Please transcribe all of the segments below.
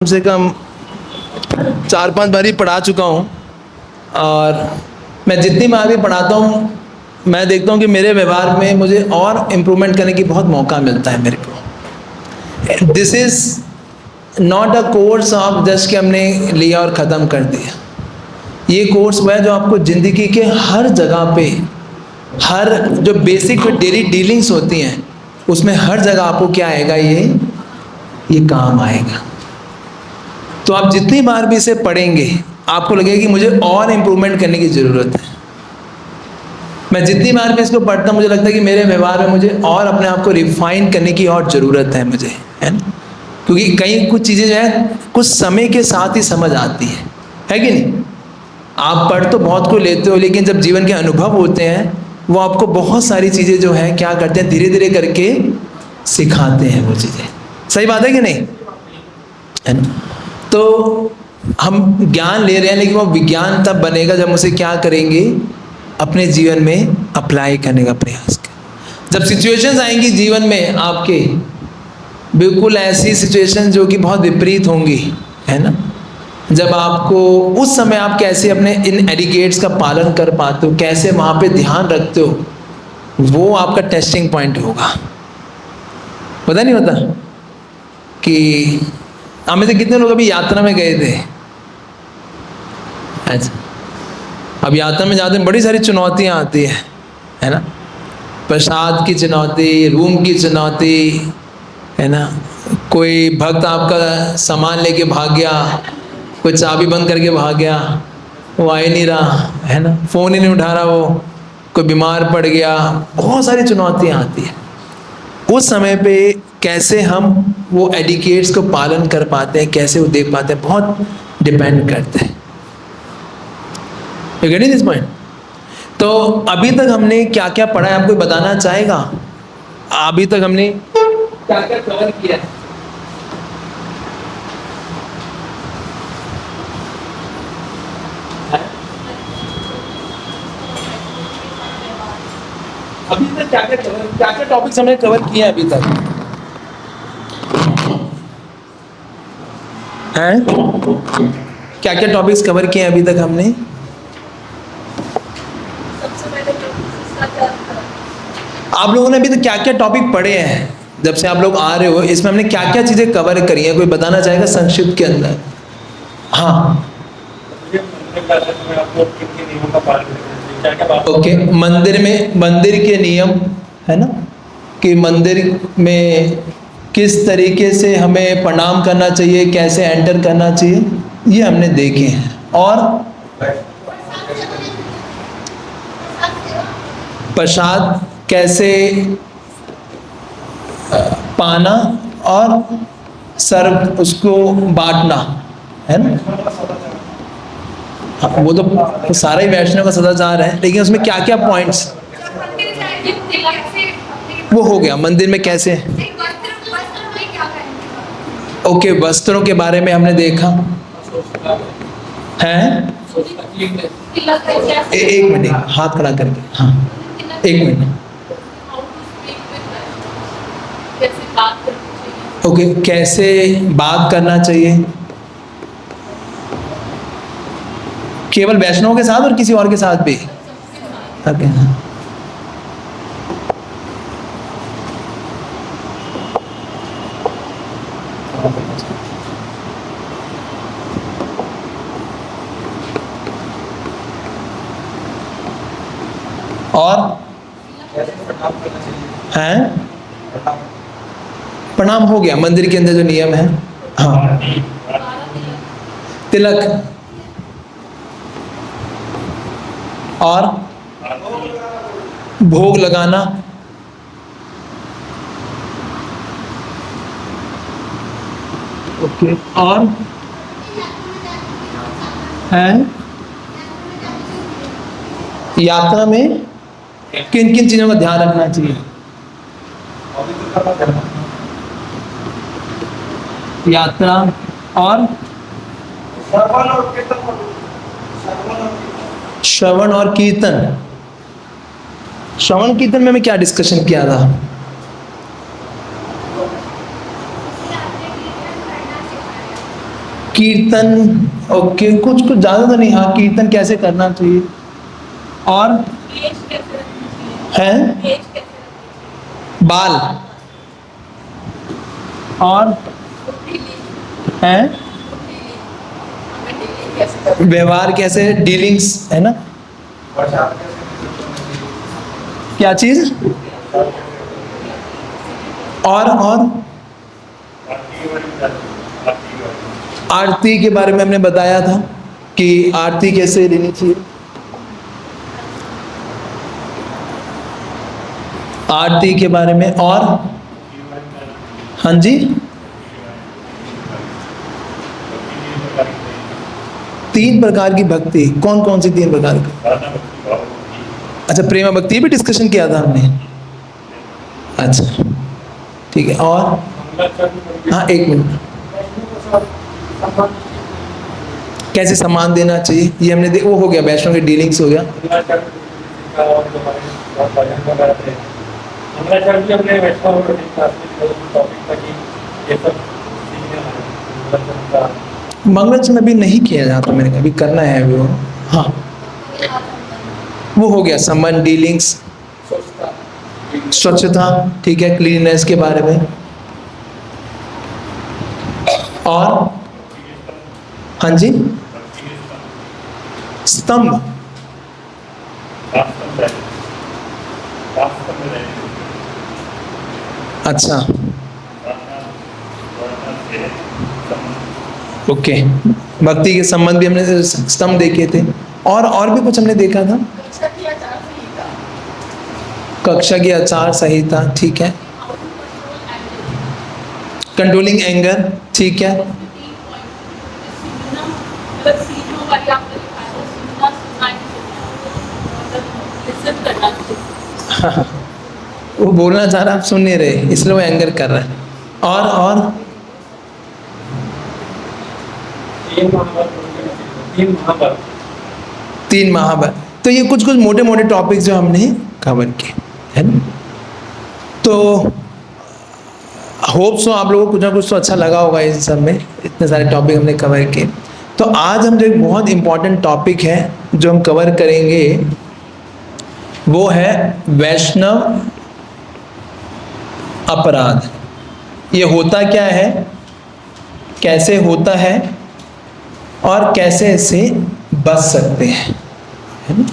से कम 4-5 बार ही पढ़ा चुका हूँ। और मैं जितनी बार भी पढ़ाता हूँ मैं देखता हूँ कि मेरे व्यवहार में मुझे और इम्प्रूवमेंट करने की बहुत मौका मिलता है मेरे को। This is not a course of just कि हमने लिया और ख़त्म कर दिया। ये कोर्स वह है जो आपको ज़िंदगी के हर जगह पे, हर जो बेसिक डेली डीलिंग्स होती हैं उसमें हर जगह आपको क्या आएगा, ये काम आएगा। तो आप जितनी बार भी इसे पढ़ेंगे आपको लगेगा कि मुझे और इम्प्रूवमेंट करने की ज़रूरत है। मैं जितनी बार भी इसको पढ़ता हूँ मुझे लगता है कि मेरे व्यवहार में मुझे और अपने आप को रिफाइन करने की और ज़रूरत है मुझे, है ना। क्योंकि कई कुछ चीज़ें जो है कुछ समय के साथ ही समझ आती है कि नहीं। आप पढ़ तो बहुत कुछ लेते हो लेकिन जब जीवन के अनुभव होते हैं वो आपको बहुत सारी चीज़ें जो है क्या करते हैं, धीरे धीरे करके सिखाते हैं वो चीज़ें। सही बात है कि नहीं, है ना। तो हम ज्ञान ले रहे हैं लेकिन वो विज्ञान तब बनेगा जब हम उसे क्या करेंगे, अपने जीवन में अप्लाई करने का प्रयास करें। जब सिचुएशंस आएंगी जीवन में आपके, बिल्कुल ऐसी सिचुएशन जो कि बहुत विपरीत होंगी, है ना, जब आपको उस समय आप कैसे अपने इन एडिकेट्स का पालन कर पाते हो, कैसे वहाँ पे ध्यान रखते हो, वो आपका टेस्टिंग पॉइंट होगा। पता नहीं होता कि हमें से कितने लोग अभी यात्रा में गए थे। अच्छा, अब यात्रा में जाते हैं बड़ी सारी चुनौतियाँ आती है ना। प्रसाद की चुनौती, रूम की चुनौती, है ना। कोई भक्त आपका सामान लेके भाग गया, कोई चाबी बंद करके भाग गया, वो आ ही नहीं रहा, है ना, फ़ोन ही नहीं उठा रहा वो, कोई बीमार पड़ गया, बहुत सारी चुनौतियाँ आती हैं। उस समय पे कैसे हम वो एडिकेट्स को पालन कर पाते हैं, कैसे वो देख पाते हैं, बहुत डिपेंड करते हैं। You getting this point. तो अभी तक हमने क्या क्या पढ़ा है आपको बताना चाहेगा? अभी तक हमने क्या क्या कवर किया है? अभी तक क्या क्या टॉपिक्स हमने कवर किए हैं अभी तक हैं? क्या क्या टॉपिक्स कवर किए हैं अभी तक हमने? आप लोगों ने अभी तक क्या क्या टॉपिक पढ़े हैं जब से आप लोग आ रहे हो, इसमें हमने क्या क्या चीजें कवर करी हैं? कोई बताना चाहेगा संक्षिप्त के अंदर? हाँ ओके, मंदिर के नियम, है ना, कि मंदिर में किस तरीके से हमें प्रणाम करना चाहिए, कैसे एंटर करना चाहिए, ये हमने देखे हैं। और प्रसाद कैसे पाना और सर्व उसको बांटना, है ना। हाँ, वो तो सारा ही वैष्णव का सदाचार है लेकिन उसमें क्या क्या पॉइंट्स, वो हो गया मंदिर में कैसे। ओके, वस्त्रों के बारे में हमने देखा है। एक मिनट, हाथ खड़ा करके, हाँ एक मिनट। ओके, कैसे बात करना चाहिए, केवल वैष्णव के साथ और किसी और के साथ भी? ओके, और हैं, प्रणाम हो गया, मंदिर के अंदर जो नियम है। हाँ, तिलक और भोग लगाना, ओके, और है यात्रा में किन किन चीजों का ध्यान रखना चाहिए? यात्रा और श्रवण और कीर्तन। श्रवण कीर्तन में मैं क्या डिस्कशन किया था? कीर्तन, ओके, कुछ कुछ ज़्यादा तो नहीं, हाँ कीर्तन कैसे करना चाहिए, और है बाल, और है व्यवहार कैसे, डीलिंग्स है ना, क्या चीज, और आरती के बारे में हमने बताया था कि आरती कैसे लेनी चाहिए, आरती के बारे में, और हाँ जी, 3 प्रकार की भक्ति, कौन कौन सी 3 प्रकार की, अच्छा प्रेमा भक्ति भी डिस्कशन किया था हमने, अच्छा ठीक है, और हाँ 1 मिनट, कैसे सम्मान देना चाहिए ये हमने वो हो गया, वैष्णव के डीलिंग्स हो गया, मंगल में भी नहीं किया जाता, मैंने कभी करना है वो, हाँ वो हो गया सम्मान, डीलिंग्स, स्वच्छता, ठीक है, क्लीननेस के बारे में, और हाँ जी, स्तंभ, अच्छा ओके, भक्ति के संबंध भी हमने स्तंभ देखे थे, और भी कुछ हमने देखा था, कक्षा की आचार संहिता, ठीक है, कंट्रोलिंग एंगर, ठीक है, हाँ, वो बोलना चाह रहा, आप सुन नहीं रहे इसलिए वो एंगर कर रहा है, और 3 महाभारत, तो ये कुछ कुछ मोटे मोटे टॉपिक्स जो हमने कवर किए है ना, तो होप सो आप लोगों को कुछ ना कुछ तो अच्छा लगा होगा इस सब में, इतने सारे टॉपिक हमने कवर किए। तो आज हम जो एक बहुत इम्पॉर्टेंट टॉपिक है जो हम कवर करेंगे वो है वैष्णव अपराध। ये होता क्या है, कैसे होता है, और कैसे इससे बच सकते हैं, है ना?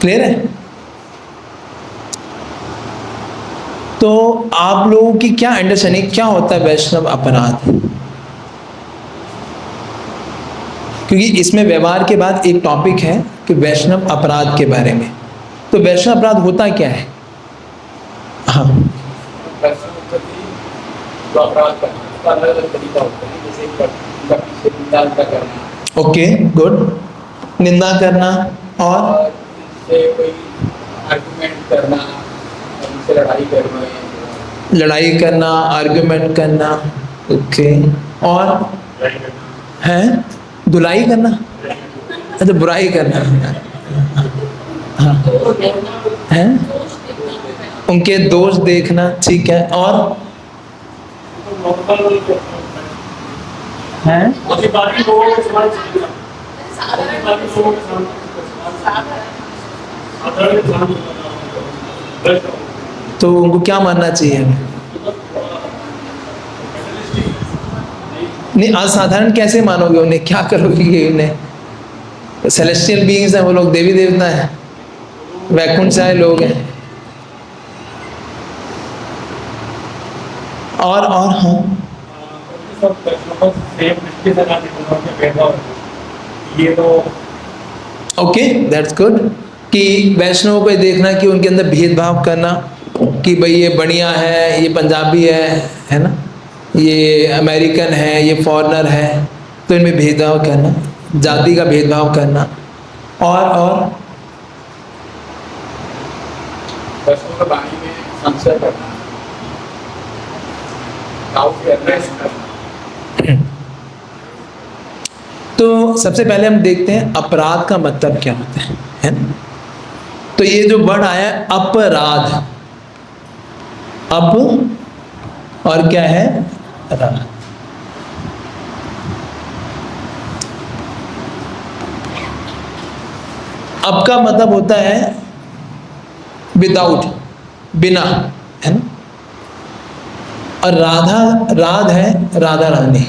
क्लियर है? तो आप लोगों की क्या अंडरस्टैंडिंग, क्या होता है वैष्णव अपराध? क्योंकि इसमें व्यवहार के बाद एक टॉपिक है कि वैष्णव अपराध के बारे में। तो वैष्णव अपराध होता क्या है? हाँ, ओके गुड, निंदा करना, और लड़ाई करना, आर्गुमेंट करना, ओके, और है धुलाई करना, अच्छा बुराई करना, हाँ है उनके दोष देखना, ठीक है, और है तो उनको क्या मानना चाहिए? नहीं, असाधारण कैसे मानोगे उन्हें, क्या करोगे उन्हें? सेलेस्टियल बीइंग्स हैं वो लोग, देवी देवता हैं, वैकुंठ से आए लोग हैं, और हाँ ओके दैट्स गुड, कि वैष्णव को देखना कि उनके अंदर भेदभाव करना कि भाई ये बढ़िया है, ये पंजाबी है ना, ये अमेरिकन है, ये फॉरेनर है, तो इनमें भेदभाव करना, जाति का भेदभाव करना, और वैष्णव के वाणी में संशय करना, तो सबसे पहले हम देखते हैं अपराध का मतलब क्या होता है ना? तो ये जो वर्ड आया है अपराध, अप और क्या है राध, अब का मतलब होता है विदाउट, बिना, है ना। और राधा, राध है राधा रानी।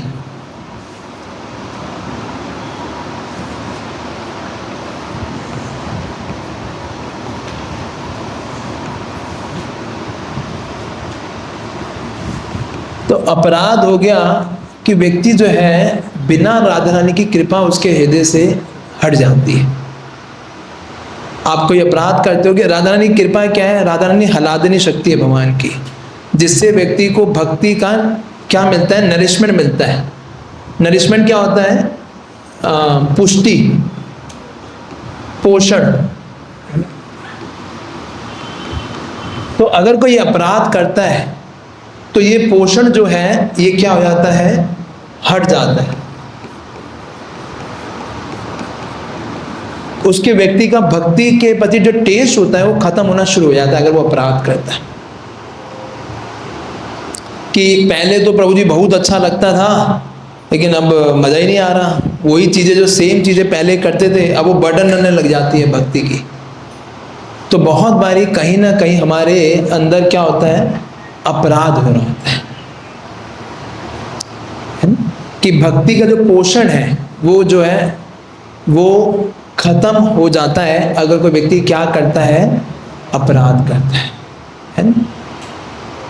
तो अपराध हो गया कि व्यक्ति जो है बिना राधा रानी की कृपा उसके हृदय से हट जाती है। आप कोई अपराध करते हो कि राधा रानी की कृपा क्या है? राधा रानी हलादनी शक्ति है भगवान की, जिससे व्यक्ति को भक्ति का क्या मिलता है? नरिशमेंट मिलता है। नरिशमेंट क्या होता है? पुष्टि, पोषण। तो अगर कोई अपराध करता है तो ये पोषण जो है ये क्या हो जाता है? हट जाता है। उसके व्यक्ति का भक्ति के प्रति जो टेस्ट होता है वो खत्म होना शुरू हो जाता है अगर वो अपराध करता है। कि पहले तो प्रभु जी बहुत अच्छा लगता था लेकिन अब मजा ही नहीं आ रहा, वही चीजें जो सेम चीजें पहले करते थे अब वो बर्डन बनने लग जाती है भक्ति की। तो बहुत बारी कहीं ना कहीं हमारे अंदर क्या होता है? अपराध हो रहा होता है ना? कि भक्ति का जो पोषण है वो जो है वो खत्म हो जाता है अगर कोई व्यक्ति क्या करता है? अपराध करता है ना।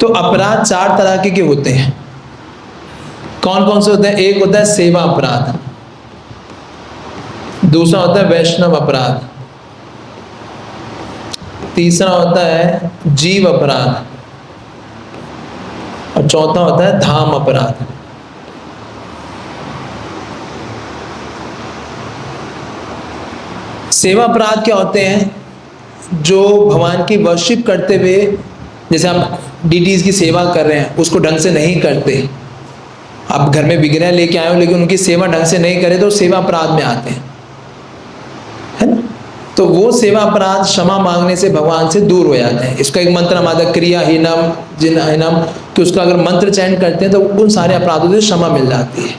तो अपराध 4 तरह के होते हैं। कौन कौन से होते हैं? एक होता है सेवा अपराध, दूसरा होता है वैष्णव अपराध, तीसरा होता है जीव अपराध और चौथा होता है धाम अपराध। सेवा अपराध क्या होते हैं? जो भगवान की वर्शिप करते हुए, जैसे आप डीटीज की सेवा कर रहे हैं उसको ढंग से नहीं करते, आप घर में विग्रह लेके आए हो लेकिन उनकी सेवा ढंग से नहीं करे तो सेवा अपराध में आते हैं, है ना। तो वो सेवा अपराध क्षमा मांगने से भगवान से दूर हो जाते हैं। इसका एक मंत्र हम आता है क्रियाहीनम जिनहीनम, कि उसका अगर मंत्र चयन करते हैं तो उन सारे अपराधों से क्षमा मिल जाती है।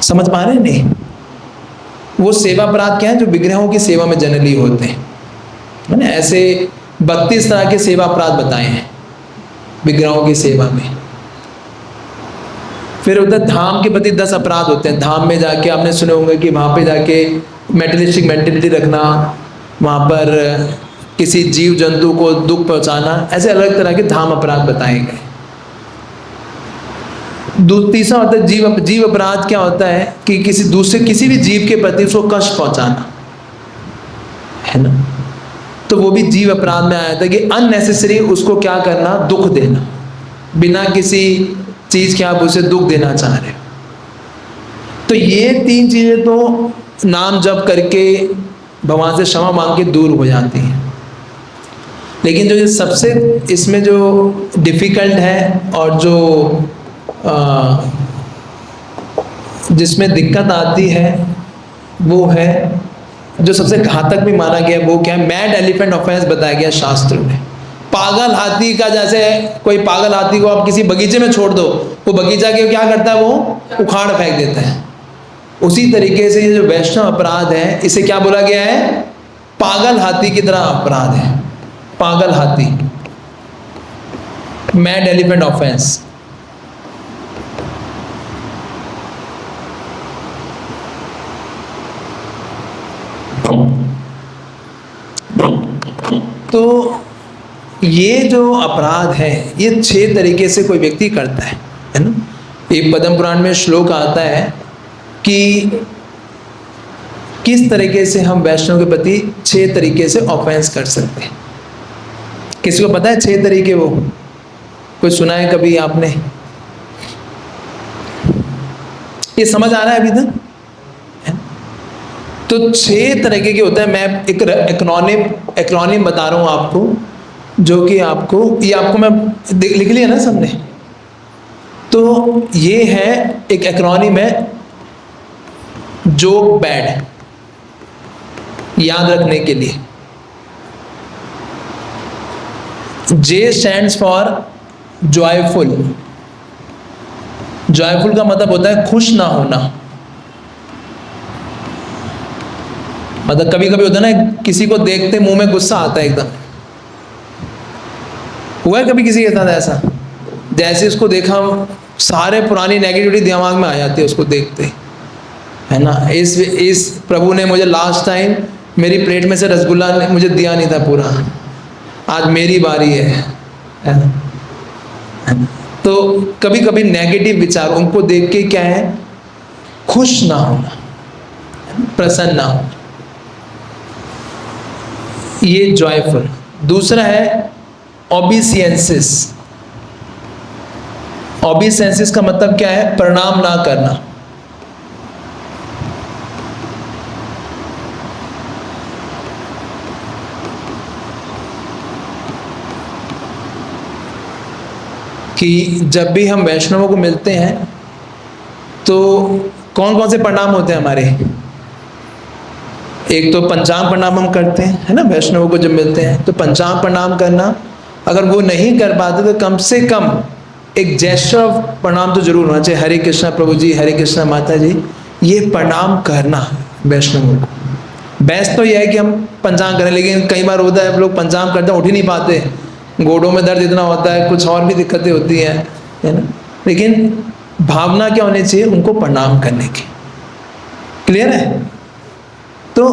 समझ पा रहे हैं? नहीं, वो सेवा अपराध क्या है? जो विग्रहों की सेवा में जनरली होते हैं, है ना। ऐसे 32 तरह के सेवा अपराध बताए हैं विग्रहों की सेवा में। फिर उधर धाम के प्रति 10 अपराध होते हैं। धाम में जाके आपने सुने होंगे कि वहां पे जाके मेटेरियलिस्टिक मेंटेलिटी रखना, वहां पर किसी जीव जंतु को दुख पहुंचाना, ऐसे अलग तरह के धाम अपराध बताए गए। तीसरा होता है जीव अपराध। क्या होता है? कि किसी भी जीव के प्रति उसको कष्ट पहुंचाना, है ना। तो वो भी जीव अपराध में आया था कि अननेसेसरी उसको क्या करना? दुख देना, बिना किसी चीज के आप उसे दुख देना चाह रहे हो। तो ये 3 चीजें तो नाम जप करके भगवान से क्षमा मांग के दूर हो जाती हैं। लेकिन जो सबसे इसमें जो डिफिकल्ट है और जो जिसमें दिक्कत आती है वो है, जो सबसे घातक भी माना गया वो क्या है? मैड एलिफेंट ऑफेंस बताया गया शास्त्र में। पागल हाथी का, जैसे कोई पागल हाथी को आप किसी बगीचे में छोड़ दो, वो बगीचा के क्या करता है? वो उखाड़ फेंक देता है। उसी तरीके से ये जो वैष्णव अपराध है इसे क्या बोला गया है? पागल हाथी की तरह अपराध है। पागल हाथी, मैड एलिफेंट ऑफेंस। तो ये जो अपराध है ये 6 तरीके से कोई व्यक्ति करता है ना। एक पद्म पुराण में श्लोक आता है कि किस तरीके से हम वैष्णव के प्रति 6 तरीके से ऑफेंस कर सकते हैं। किसी को पता है 6 तरीके? वो कोई सुना है कभी आपने? ये समझ आ रहा है अभी तक? तो 6 तरीके के होते हैं। मैं एक एक्रोनिम बता रहा हूं आपको, जो कि आपको मैं लिख लिया ना सबने। तो ये है एक एक्रोनिम है, जोक बैड, याद रखने के लिए। J stands for joyful. Joyful का मतलब होता है खुश ना होना। मतलब कभी कभी होता है ना, किसी को देखते मुंह में गुस्सा आता है एकदम। हुआ है कभी किसी के साथ ऐसा? जैसे उसको देखा, सारे पुरानी नेगेटिविटी दिमाग में आ जाती है उसको देखते, है ना। इस प्रभु ने मुझे लास्ट टाइम मेरी प्लेट में से रसगुल्ला मुझे दिया नहीं था पूरा, आज मेरी बारी है ना। तो कभी कभी नेगेटिव विचार, उनको देख के क्या है, खुश ना होना, प्रसन्न ना होना, ये जॉयफुल। दूसरा है ओबीसियंसिस। ओबीसियंसिस का मतलब क्या है? प्रणाम ना करना। कि जब भी हम वैष्णवों को मिलते हैं तो कौन कौन से प्रणाम होते हैं हमारे? एक तो पंचांग प्रणाम हम करते हैं, है ना। वैष्णवों को जब मिलते हैं तो पंचांग प्रणाम करना, अगर वो नहीं कर पाते तो कम से कम एक जेस्चर ऑफ प्रणाम तो जरूर होना चाहिए। हरे कृष्णा प्रभु जी, हरे कृष्णा माता जी, ये प्रणाम करना वैष्णवों को। बेस्ट तो यह है कि हम पंचांग करें, लेकिन कई बार होता है लोग पंचांग करते हैं, उठ ही नहीं पाते, गोडों में दर्द इतना होता है, कुछ और भी दिक्कतें होती हैं, है ना। लेकिन भावना क्या होनी चाहिए? उनको प्रणाम करने की। क्लियर है? तो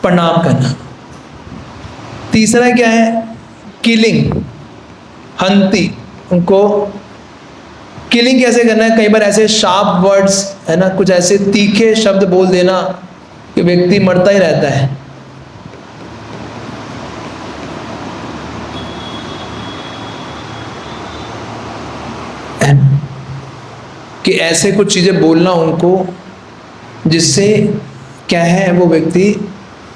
प्रणाम करना। तीसरा क्या है? किलिंग, हंती। उनको किलिंग कैसे करना है? कई बार ऐसे शार्प वर्ड्स, है ना, कुछ ऐसे तीखे शब्द बोल देना कि व्यक्ति मरता ही रहता है। कि ऐसे कुछ चीजें बोलना उनको जिससे क्या है, वो व्यक्ति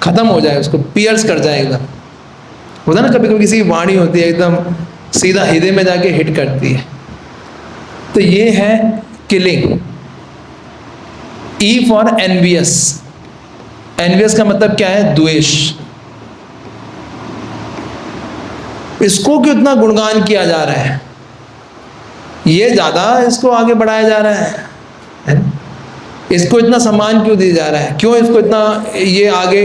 खत्म हो जाए, उसको पियर्स कर जाए एकदम। होता ना कभी कभी किसी की वाणी होती है एकदम सीधा हृदय में जाके हिट करती है। तो ये है killing. E for envious. Envious का मतलब क्या है? द्वेष। इसको क्यों इतना गुणगान किया जा रहा है, ये ज्यादा इसको आगे बढ़ाया जा रहा है, इसको इतना सम्मान क्यों दिया जा रहा है, क्यों इसको इतना ये आगे,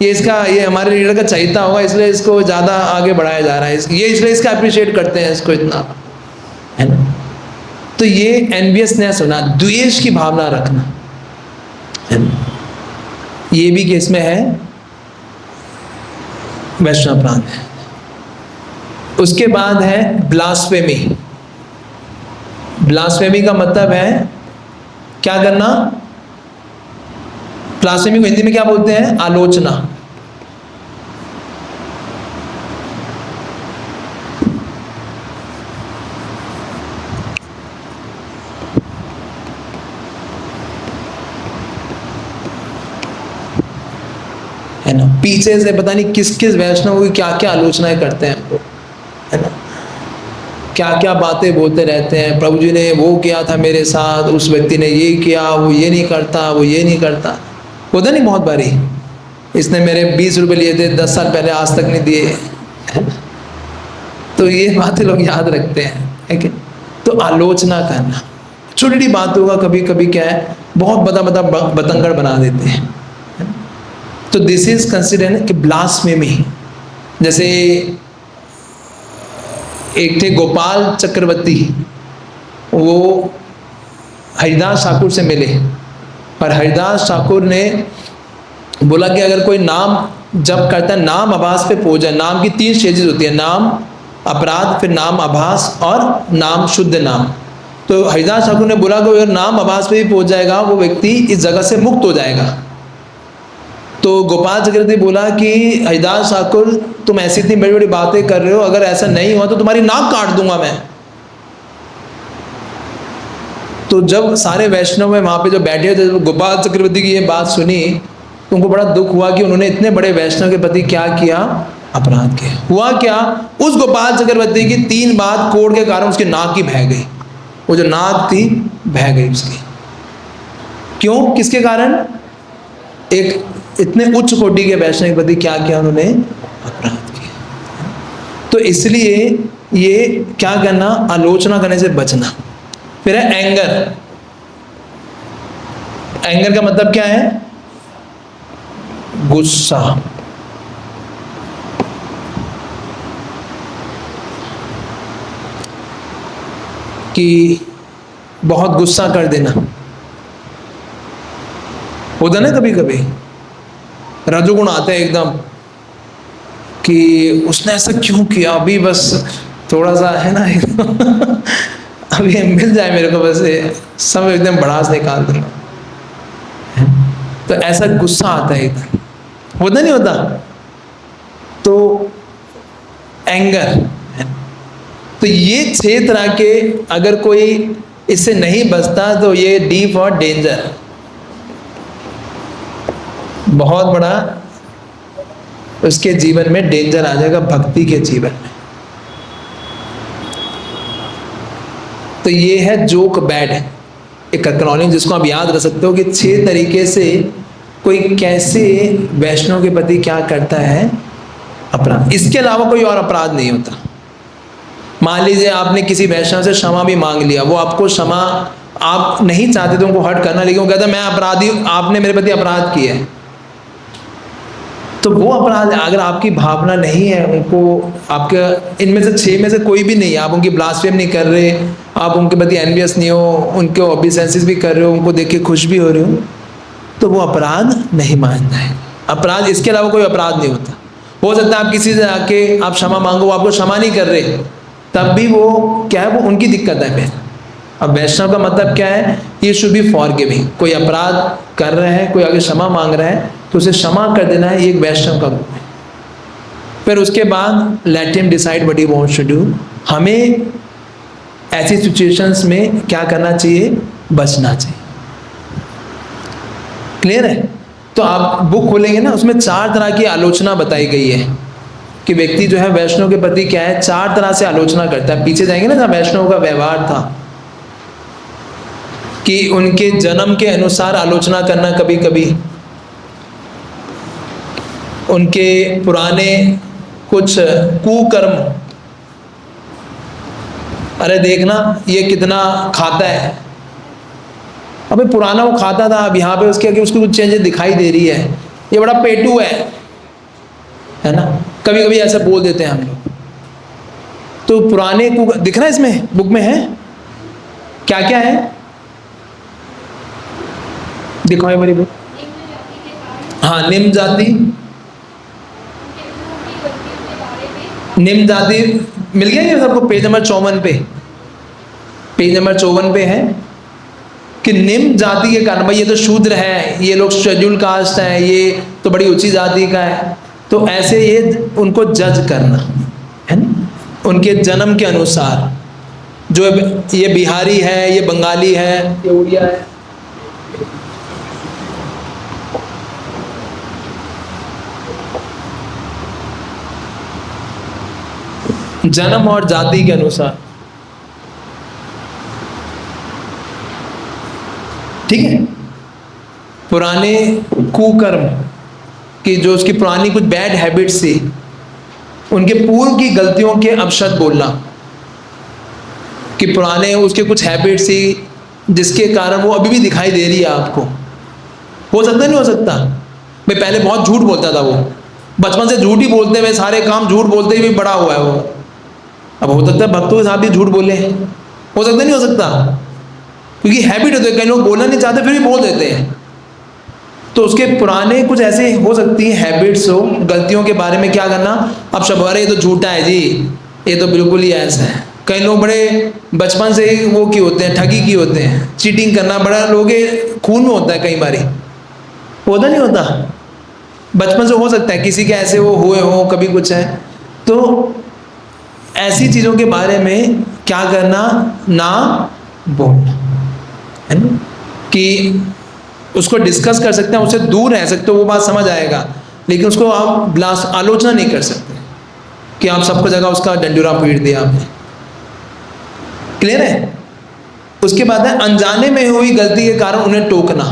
ये हमारे लीडर का चहिता होगा इसलिए इसको ज्यादा आगे बढ़ाया जा रहा है, ये इसलिए इसका अप्रिशिएट करते हैं इसको इतना, है ना। तो ये एनवियसनेस होना, द्वेष की भावना रखना, है ना, ये भी केस में है वैष्णव अपराध है। उसके बाद है ब्लास्फेमी। ब्लास्फेमी का मतलब है क्या करना? ब्लास्फेमी को हिंदी में क्या बोलते हैं? आलोचना। है ना, पीछे से पता नहीं किस किस वैष्णव की क्या क्या आलोचनाएं करते हैं वो, है ना, क्या क्या बातें बोलते रहते हैं। प्रभु जी ने वो किया था मेरे साथ, उस व्यक्ति ने ये किया, वो ये नहीं करता, वो ये नहीं करता। होता नहीं बहुत बारी, इसने मेरे 20 रुपए लिए थे 10 साल पहले, आज तक नहीं दिए। तो ये बातें लोग याद रखते हैं, है कि? तो आलोचना करना, छोटी छोटी बातों का कभी कभी क्या है, बहुत बड़ा बड़ा बतंगड़ बना देते हैं। तो दिस इज कंसिडर्ड कि ब्लास्फेमी। जैसे एक थे गोपाल चक्रवर्ती, वो हरिदास ठाकुर से मिले और हरिदास ठाकुर ने बोला कि अगर कोई नाम जप करता है, नाम आभास पे पहुंच जाए। नाम की 3 स्टेजेस होती है, नाम, अपराध, फिर नाम आभास और नाम शुद्ध नाम। तो हरिदास ठाकुर ने बोला कि अगर नाम आभास पे भी पहुंच जाएगा वो व्यक्ति इस जगह से मुक्त हो जाएगा। तो गोपाल चक्रवर्ती बोला कि हरिदास ठाकुर तुम ऐसी इतनी बड़ी बड़ी बातें कर रहे हो, अगर ऐसा नहीं हुआ तो तुम्हारी नाक काट दूंगा मैं। तो जब सारे वैष्णव में वहां पे जो बैठे थे, जब गोपाल चक्रवर्ती की ये बात सुनी तो उनको बड़ा दुख हुआ कि उन्होंने इतने बड़े वैष्णव के प्रति क्या किया, अपराध किया। हुआ क्या, उस गोपाल चक्रवर्ती की 3 बात कोड़ के कारण उसकी नाक की बह गई, वो जो नाक थी बह गई उसकी। क्यों, किसके कारण? एक इतने उच्च कोटि के वैष्णव के प्रति क्या किया उन्होंने, अपराध किया। तो इसलिए ये क्या करना, आलोचना करने से बचना। फिर है एंगर। एंगर का मतलब क्या है? गुस्सा, कि बहुत गुस्सा कर देना होता ना कभी कभी, रजोगुण आते हैं एकदम कि उसने ऐसा क्यों किया, अभी बस थोड़ा सा है ना अभी मिल जाए मेरे को, बस ये सब एकदम भड़ास निकाल दूंगा। तो ऐसा गुस्सा आता है एकदम, होता नहीं होता? तो एंगर, तो ये 6 तरह के, अगर कोई इससे नहीं बचता तो ये डीप और डेंजर, बहुत बड़ा उसके जीवन में डेंजर आ जाएगा, भक्ति के जीवन में। तो ये है जोक बैड, एक एक्रोनिम जिसको आप याद रख सकते हो कि 6 तरीके से कोई कैसे वैष्णव के प्रति क्या करता है अपराध। इसके अलावा कोई और अपराध नहीं होता। मान लीजिए आपने किसी वैष्णव से क्षमा भी मांग लिया, वो आपको क्षमा, आप नहीं चाहते थे उनको हर्ट करना, लेकिन वो कहता मैं अपराधी, आपने मेरे प्रति अपराध किया है, तो वो अपराध, अगर आपकी भावना नहीं है उनको, आपके इनमें से 6 में से कोई भी नहीं है, आप उनकी ब्लास्फेम नहीं कर रहे, आप उनके प्रति एनवियस नहीं हो, उनके ओबीसेंसेस भी कर रहे हो, उनको देख के खुश भी हो रहे हो, तो वो अपराध नहीं मानना है। अपराध, इसके अलावा कोई अपराध नहीं होता। हो सकता है आप किसी से आके आप क्षमा मांगो, वो आपको क्षमा नहीं कर रहे, तब भी वो क्या है, वो उनकी दिक्कत है फिर। अब वैष्णव का मतलब क्या है, ये शुड बी फॉरगिविंग। कोई अपराध कर रहे हैं, कोई आगे क्षमा मांग रहा है, तो उसे क्षमा कर देना है, ये एक वैष्णव का गुण है। फिर उसके बाद let him decide what he wants to do. हमें ऐसी सिचुएशंस में क्या करना चाहिए, बचना चाहिए। क्लियर है? तो आप बुक खोलेंगे ना, उसमें 4 तरह की आलोचना बताई गई है कि व्यक्ति जो है वैष्णव के प्रति क्या है, 4 तरह से आलोचना करता है। पीछे जाएंगे ना जहाँ वैष्णव का व्यवहार था, कि उनके जन्म के अनुसार आलोचना करना, कभी कभी उनके पुराने कुछ कुकर्म, अरे देखना ये कितना खाता है, अबे पुराना वो खाता था, अब यहाँ पे उसके आगे उसको कुछ चेंजेस दिखाई दे रही है, ये बड़ा पेटू है ना, कभी कभी ऐसा बोल देते हैं हम लोग। तो पुराने को दिख रहा है, इसमें बुक में है क्या क्या है, दिखाओ हमारी बुक। हाँ, निम्न जाति, निम्न जाति मिल गया ये सबको, पेज नंबर 54 पे, पेज नंबर 54 पे है कि निम्न जाति के कारण, भाई ये तो शूद्र है, ये लोग शेड्यूल कास्ट है, ये तो बड़ी ऊंची जाति का है, तो ऐसे ये उनको जज करना है ना, उनके जन्म के अनुसार, जो ये बिहारी है, ये बंगाली है, ये उड़िया है, जन्म और जाति के अनुसार। ठीक है? पुराने कुकर्म कि जो उसकी पुरानी कुछ बैड हैबिट्स थी, उनके पूर्व की गलतियों के अपशब्द बोलना, कि पुराने उसके कुछ हैबिट्स थी जिसके कारण वो अभी भी दिखाई दे रही है आपको। हो सकता नहीं हो सकता? भाई पहले बहुत झूठ बोलता था, वो बचपन से झूठ ही बोलते हुए, सारे काम झूठ बोलते हुए बड़ा हुआ है वो। अब हो सकता है भक्तों के साथ भी झूठ बोले, हो सकता नहीं हो सकता? क्योंकि हैबिट होती है, कई लोग बोलना नहीं चाहते फिर भी बोल देते हैं। तो उसके पुराने कुछ ऐसे हो सकती है हैबिट्स हो, गलतियों के बारे में क्या करना, अब सब अरे ये तो झूठा है जी, ये तो बिल्कुल ही ऐसा है। कई लोग बड़े बचपन से ही वो की होते हैं, ठगी की होते हैं, चीटिंग करना बड़ा लोगों के खून में होता है, कई बारी होता नहीं होता, बचपन से हो सकता है किसी के ऐसे वो हुए हो, कभी कुछ है। तो ऐसी चीज़ों के बारे में क्या करना, ना बोलना, है ना, कि उसको डिस्कस कर सकते हैं, उससे दूर रह सकते हो, वो बात समझ आएगा, लेकिन उसको आप ब्लास्ट आलोचना नहीं कर सकते कि आप सबको जगह उसका डंडूरा पीट दिया आपने। क्लियर है? उसके बाद है अनजाने में हुई गलती के कारण उन्हें टोकना,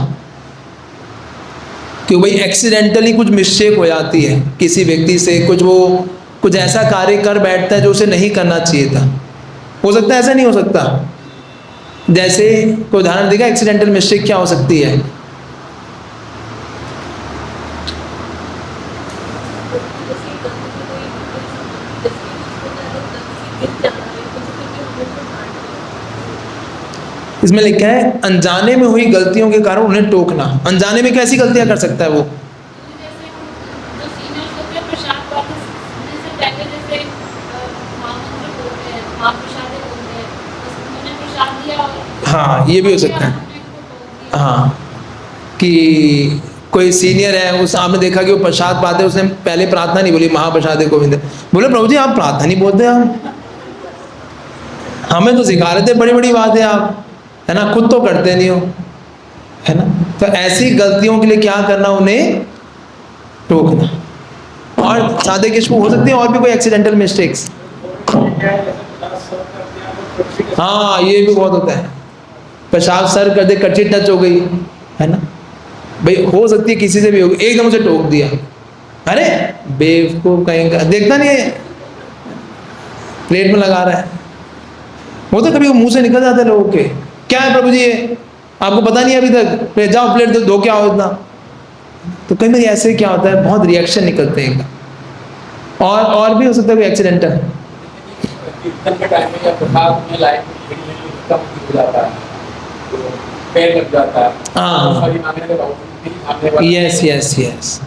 कि भाई एक्सीडेंटली कुछ मिस्टेक हो जाती है किसी व्यक्ति से, वो कुछ ऐसा कार्य कर बैठता है जो उसे नहीं करना चाहिए था। हो सकता है ऐसा नहीं हो सकता? जैसे कोई उदाहरण देगा, एक्सीडेंटल मिस्टेक क्या हो सकती है? इसमें लिखा है अनजाने में हुई गलतियों के कारण उन्हें टोकना। अनजाने में कैसी गलतियां कर सकता है वो? जैसे जो सीनियर्स होते हैं प्रसाद बातें से पहले जैसे महामंत्र बोलते हैं, महाप्रसाद बोलते हैं, बस उन्होंने प्रसाद दिया और हाँ, ये भी हो सकता है। उन्होंने उनको टोक दिया। हाँ, कि कोई सीनियर है, उस आपने देखा कि वो प्रसाद पाते, उसने पहले प्रार्थना नहीं बोली महाप्रसाद गोविंद, बोले प्रभु जी आप प्रार्थना नहीं बोलते, आप हमें तो सिखा रहे थे बड़ी बड़ी बातें आप, है ना, खुद तो करते नहीं हो, है ना। तो ऐसी गलतियों के लिए क्या करना, उन्हें टोकना। और सादे किस्म हो सकती है और भी कोई एक्सीडेंटल मिस्टेक्स। हाँ, ये भी बहुत होता है, पेशाब सर कर दे, कच्ची टच हो गई, है ना, भाई हो सकती है किसी से भी होगी, एकदम से टोक दिया, अरे बेवकूफ कहीं का, देखता नहीं है प्लेट में लगा रहा है, वो तो कभी मुंह से निकल जाता है लोगों के, क्या है प्रभु जी ये आपको पता नहीं अभी तक, जाओ प्लेट दो क्या हो इतना। तो कहीं ऐसे क्या होता है, बहुत रिएक्शन निकलते हैं एकदम। और भी हो सकता है कोई एक्सीडेंटल। कीर्तन के टाइम में या प्रसाद में लाइन में भीड़ में कम हो जाता है, तो पैर लग जाता है। हाँ, सॉरी मांगने के बावजूद भी मांगने वाले यस यस यस,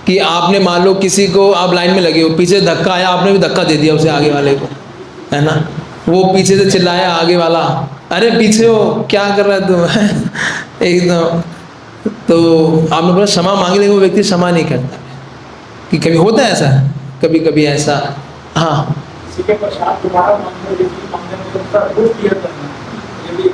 कि आपने मान लो किसी को, आप लाइन में लगे हो, पीछे धक्का आया, आपने भी धक्का दे दिया उसे, आगे वाले को, है ना, वो पीछे से चिल्लाया आगे वाला, अरे पीछे हो क्या कर रहा है तू एकदम, तो आपने बोला क्षमा मांगे, लेकिन वो व्यक्ति क्षमा नहीं करता, कि कभी होता है ऐसा, कभी कभी ऐसा। हाँ, किसी के प्रसाद दोबारा मांगने में उसका रूप क्लियर करना, ये भी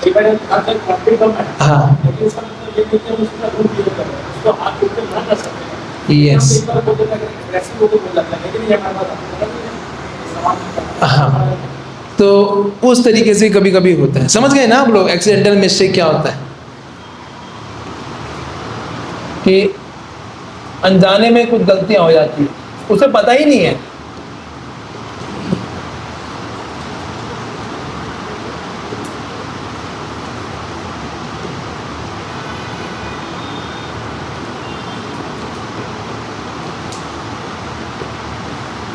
एक बार अंदर कॉन्फिडेंस है। हाँ, लेकिन इसका मतलब ये नहीं कि हम उसका रूप क्लियर कर रहे हैं, उसको हाथ उठ के ना कर सकते हैं। यस, एक बार बोल देता है कि ऐसे लोगों को बोल जाता है, लेकिन ये हमारे पास समान हाँ, तो उस तरीके से कभी कभी होता है। समझ गए ना आप लोग एक्सीडेंटल मिस्टेक क्या होता है, कि अनजाने में कुछ गलतियां हो जाती है, उसे पता ही नहीं है।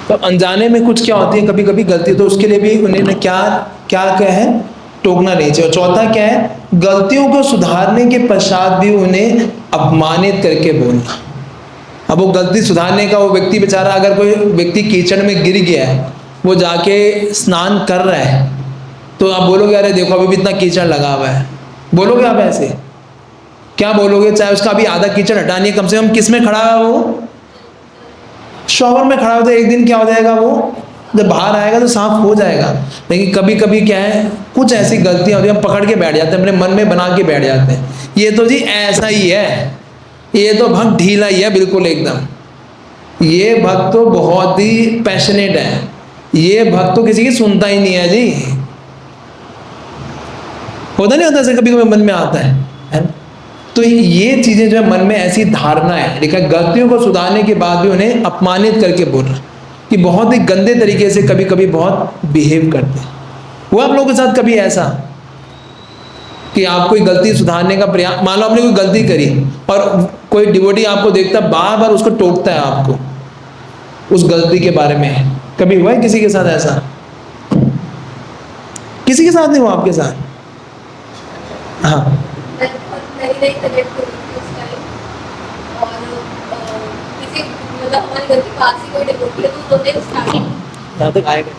तो अनजाने में कुछ क्या होती है कभी कभी गलती, तो उसके लिए भी उन्होंने क्या क्या कहा है, टोकना नहीं चाहिए। और चौथा क्या है, गलतियों को सुधारने के पश्चात भी उन्हें अपमानित करके बोलना। अब वो गलती सुधारने का वो व्यक्ति बेचारा, अगर कोई व्यक्ति कीचड़ में गिर गया है, वो जाके स्नान कर रहा है, तो आप बोलोगे अरे देखो अभी भी इतना कीचड़ लगा हुआ है, बोलोगे आप ऐसे? क्या बोलोगे? चाहे उसका अभी आधा कीचड़ हटानी है, कम से कम किस में खड़ा है वो? शॉवर में खड़ा होता है। एक दिन क्या हो जाएगा, वो जब बाहर आएगा तो साफ हो जाएगा। लेकिन कभी कभी क्या है, कुछ ऐसी गलतियां होती हैं, हम पकड़ के बैठ जाते हैं, अपने मन में बना के बैठ जाते हैं, ये तो जी ऐसा ही है, ये तो भक्त ढीला ही है बिल्कुल एकदम, ये भक्त तो बहुत ही पैशनेट है, ये भक्त तो किसी की सुनता ही नहीं है जी। होता नहीं होता ऐसे, कभी कभी मन में आता है ना? तो ये चीजें जो है मन में ऐसी धारणा है, लेकिन गलतियों को सुधारने के बाद भी उन्हें अपमानित करके बोल रहा, कि बहुत ही गंदे तरीके से कभी कभी बहुत बिहेव करते हैं। हुआ आप लोगों के साथ कभी ऐसा कि आप कोई गलती सुधारने का प्रयास, मान लो आपने कोई गलती करी और कोई डिवोटी आपको देखता बार बार उसको टोकता है आपको उस गलती के बारे में, कभी हुआ है किसी के साथ ऐसा? किसी के साथ नहीं हुआ आपके साथ? हाँ, नहीं कनेक्ट हुई थी उस टाइम, और किसी मतलब हमारे घर के पास ही कोई डिवोटी है, तो उन्होंने स्टार्टिंग यहाँ तक आएगा।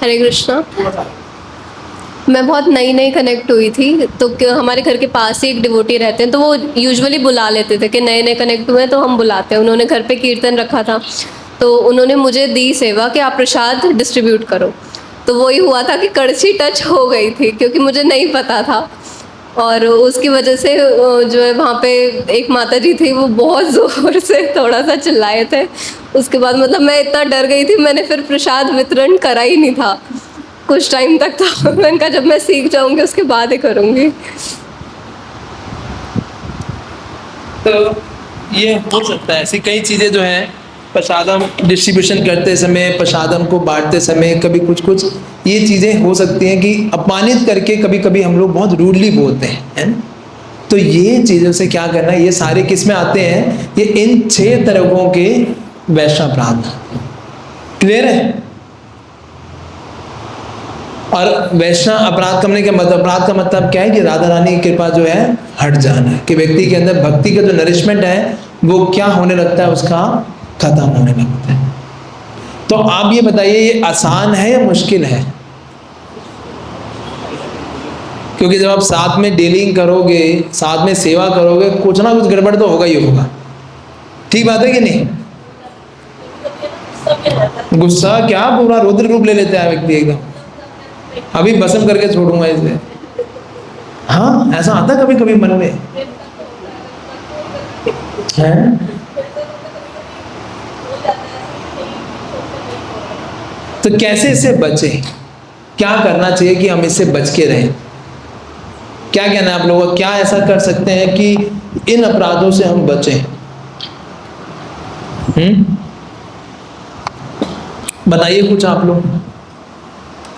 हरे कृष्णा, मैं बहुत नई कनेक्ट हुई थी, तो हमारे घर के पास ही एक डिवोटी रहते हैं, तो वो यूजुअली बुला लेते थे कि नए कनेक्ट हुए हैं तो हम बुलाते हैं। उन्होंने घर पे कीर्तन रखा था, तो उन्होंने मुझे दी सेवा कि आप प्रसाद डिस्ट्रीब्यूट करो। तो वही हुआ था कि कड़छी टच हो गई थी, क्योंकि मुझे नहीं पता था, और उसकी वजह से जो है वहाँ पे एक माता जी थी, वो बहुत ज़ोर से थोड़ा सा चिल्लाए थे। उसके बाद मतलब मैं इतना डर गई थी, मैंने फिर प्रसाद वितरण करा ही नहीं था कुछ टाइम तक। तो मैंने कहा जब मैं सीख जाऊँगी उसके बाद ही करूँगी। तो ये हो सकता है, ऐसी कई चीज़ें जो हैं प्रसादम डिस्ट्रीब्यूशन करते समय, प्रसादम को बांटते समय, कभी कुछ ये चीज़ें हो सकती हैं कि अपमानित करके कभी कभी हम लोग बहुत रूडली बोलते हैं, है ना? तो ये चीज़ों से क्या करना है, ये सारे किस में आते हैं, ये इन 6 तरहों के वैष्णव अपराध। क्लियर है? और वैष्णव अपराध करने के मतलब, अपराध का मतलब क्या है कि राधा रानी की कृपा जो है हट जाना है, कि व्यक्ति के अंदर भक्ति का जो नरिशमेंट है वो क्या होने लगता है, उसका खत्म होने लगता है। तो आप ये बताइए, ये आसान है या मुश्किल है? क्योंकि जब आप साथ में डीलिंग करोगे, साथ में सेवा करोगे, कुछ ना कुछ गड़बड़ तो होगा ही होगा। ठीक बात है कि नहीं? गुस्सा क्या, पूरा रुद्र रूप ले लेता है व्यक्ति एकदम, अभी भस्म करके छोड़ूंगा इसे। हाँ, ऐसा आता कभी कभी मन में है। तो कैसे इससे बचे, क्या करना चाहिए कि हम इससे बच के रहें? क्या कहना है आप लोगों का, क्या ऐसा कर सकते हैं कि इन अपराधों से हम बचें? बताइए कुछ आप लोग।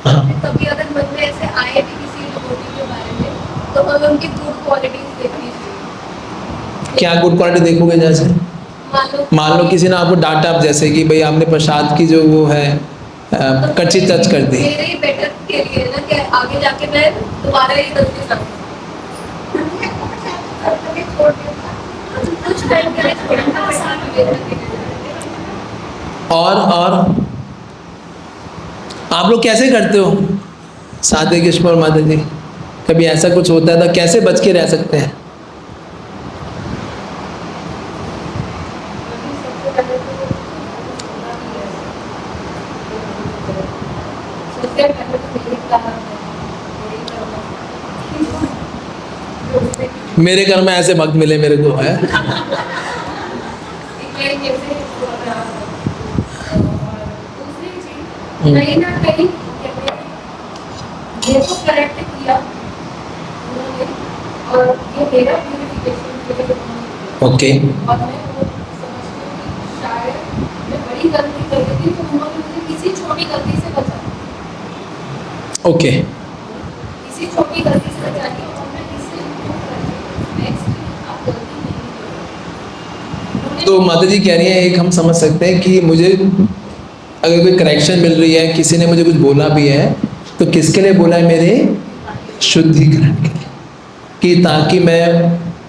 हाँ। कभी अगर मन में ऐसे आए भी किसी डिवोटी के बारे में, तो हमें उनकी गुड क्वालिटीज देखनी चाहिए। क्या गुड क्वालिटी देखोगे? जैसे मान लो किसी ने आपको डांटा, जैसे कि भाई आपने प्रसाद की जो वो है कच्ची टच कर दी। मेरे ही बेटर के लिए ना, कि आगे जाके मैं दोबारा ये गलती ना करूं। कुछ टाइम के लिए छोड़ना और आप लोग कैसे करते हो साधे कृष्ण और माता जी? कभी ऐसा कुछ होता है तो कैसे बच के रह सकते हैं? मेरे घर में ऐसे भक्त मिले मेरे को है। कहीं ना कहीं ये तो करेक्ट किया उन्होंने, और ये मेरा प्यूरिफिकेशन के लिए ओके। और मैं वो समझती हूँ कि शायद मैं बड़ी गलती कर रही थी, तो उन्होंने मुझे किसी छोटी गलती से बचाया। ओके। किसी छोटी गलती से बचाई और मैं इससे improve करके नेक्स्ट आप गलती नहीं करो। तो माता जी कह रही है, एक हम समझ सकते हैं कि मुझे अगर कोई करेक्शन मिल रही है, किसी ने मुझे कुछ बोला भी है, तो किसके लिए बोला है? मेरे शुद्धिकरण के लिए, कि ताकि मैं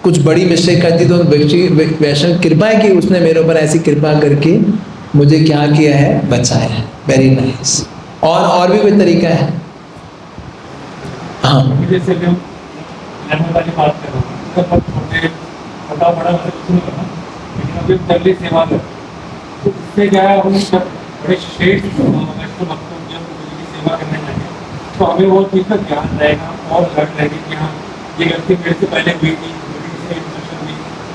कुछ बड़ी मिस्टेक करती तो वैष्णव कृपा है कि उसने मेरे ऊपर ऐसी कृपा करके मुझे क्या किया है, बचाया है। Very nice. और भी कोई तरीका है? हाँ। जैसे मैं वाली बात कर रहा हूँ, छोटा बड़ा कुछ नहीं करना, लेकिन अभी जल्दी सेवा कर, तो इससे क्या है, हम जब बड़े श्रेष्ठ भक्तों जब उनकी सेवा करने लगे, तो हमें वो चीज़ का ज्ञान रहेगा और लड़ रहेगी कि हाँ ये गलती मेरे से पहले हुई थी,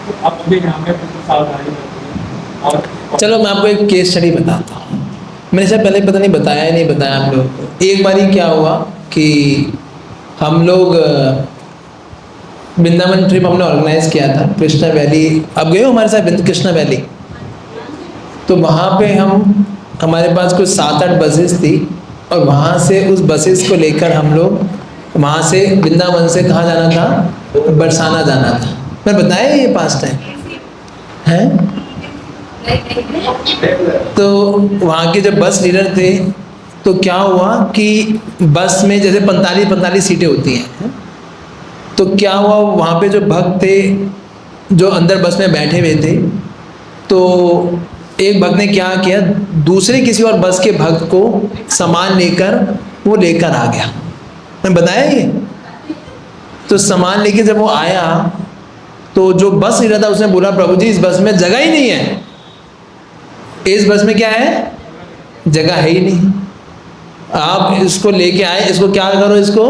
तो अब मुझे यहाँ पे सावधानी रखनी। और चलो मैं आपको एक केस स्टडी बताता हूँ। मैंने शायद पहले पता नहीं बताया है, नहीं बताया आप लोगों को। एक बारी क्या हुआ कि हम लोग वृंदावन ट्रिप हमने ऑर्गेनाइज किया था, कृष्णा वैली। अब गए हो हमारे साथ कृष्णा वैली? तो वहाँ पे हमारे पास कुछ 7-8 बसेस थी, और वहाँ से उस बसेस को लेकर हम लोग वहाँ से वृंदावन से कहाँ जाना था? बरसाना जाना था। मैं बताया ये पास्ट टाइम है। तो वहाँ के जब बस लीडर थे, तो क्या हुआ कि बस में जैसे 45 सीटें होती हैं, तो क्या हुआ वहाँ पे जो भक्त थे जो अंदर बस में बैठे हुए थे, तो एक भक्त ने क्या किया, दूसरे किसी और बस के भक्त को सामान लेकर वो लेकर आ गया। मैं बताया ये। तो सामान लेके जब वो आया, तो जो बस लीडर था उसने बोला, प्रभु जी इस बस में जगह ही नहीं है, इस बस में क्या है, जगह है ही नहीं, आप इसको लेके आए, इसको क्या करो, इसको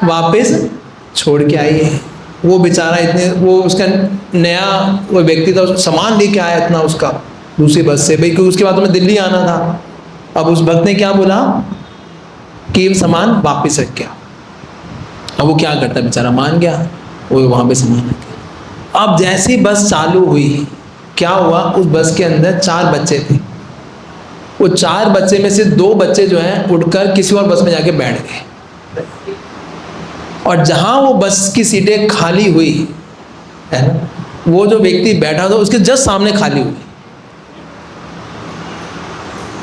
वापस छोड़ के आइए। वो बेचारा इतने, वो उसका नया वो व्यक्ति था, सामान लेके आया इतना उसका दूसरी बस से, भाई क्योंकि उसके बाद हमें दिल्ली आना था। अब उस भक्त ने क्या बोला कि सामान वापस रख गया। अब वो क्या करता, बेचारा मान गया, वो वहाँ पे सामान रख गया। अब जैसी बस चालू हुई, क्या हुआ, उस बस के अंदर 4 बच्चे थे। वो 4 बच्चे में से 2 बच्चे जो हैं उठकर किसी और बस में जाके बैठ गए, और जहाँ वो बस की सीटें खाली हुई है ना, वो जो व्यक्ति बैठा था उसके जस्ट सामने खाली हुई।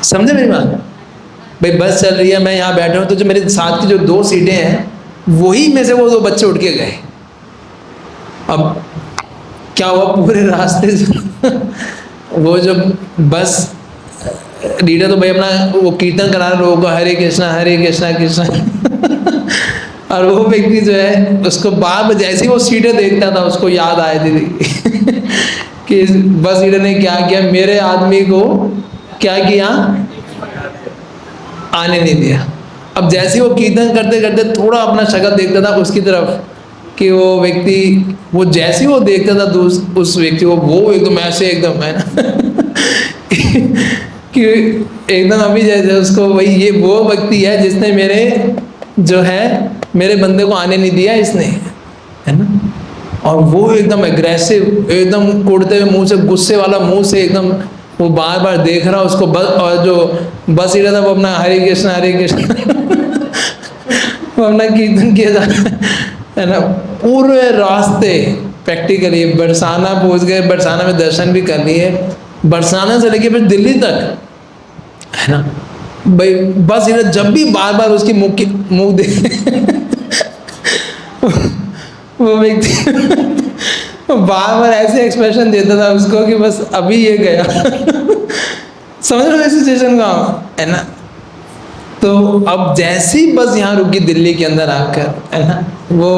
समझे मेरी बात? भाई बस चल रही है, मैं यहाँ बैठा हूँ, तो जो मेरे साथ की जो 2 सीटें हैं वही में से वो 2 बच्चे उठ के गए। अब क्या हुआ, पूरे रास्ते से वो जो बस लीडर तो भाई अपना वो कीर्तन करा रहा लोगों को, हरे कृष्णा कृष्णा और वो व्यक्ति जो है उसको बार जैसे ही वो सीटें देखता था उसको याद आए थी कि बस लीडर ने क्या किया, मेरे आदमी को क्या किया, आने नहीं दिया। अब जैसे ही वो कीर्तन करते करते थोड़ा अपना शक्ल देखता था उसकी तरफ, कि वो व्यक्ति, वो जैसे ही वो देखता था उस व्यक्ति को, वो एकदम ऐसे एकदम है ना कि एकदम अभी जैसे उसको वही, ये वो व्यक्ति है जिसने मेरे जो है मेरे बंदे को आने नहीं दिया इसने, है ना। और वो एकदम एग्रेसिव, एकदम कुड़ते हुए मुंह से, गुस्से वाला मुंह से एकदम वो बार बार देख रहा उसको बस, और जो बस ही रहा था वो अपना हरे कृष्ण वो अपना कीर्तन किया जा है ना। पूरे रास्ते प्रैक्टिकली बरसाना पहुंच गए, बरसाना में दर्शन भी कर लिए, बरसाना से लेके फिर दिल्ली तक, है ना भाई। बस इधर जब भी बार बार उसकी मुख देख वो व्यक्ति बार बार ऐसे एक्सप्रेशन देता था उसको कि बस अभी ये गया समझ रहे हो सिचुएशन का, है ना। तो अब जैसी बस यहाँ रुकी दिल्ली के अंदर आकर, है ना, वो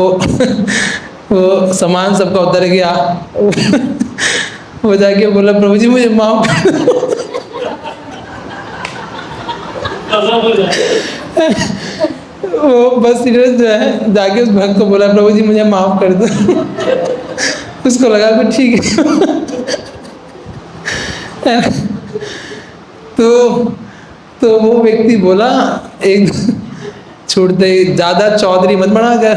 सामान सबका उतर गया वो जाके बोला प्रभु जी मुझे माफ कर वो बस जो है जाके उस भक्त को बोला प्रभु जी मुझे माफ कर दो उसको लगा कि ठीक है तो वो व्यक्ति बोला एक छोड़ते ज्यादा चौधरी मत बना कर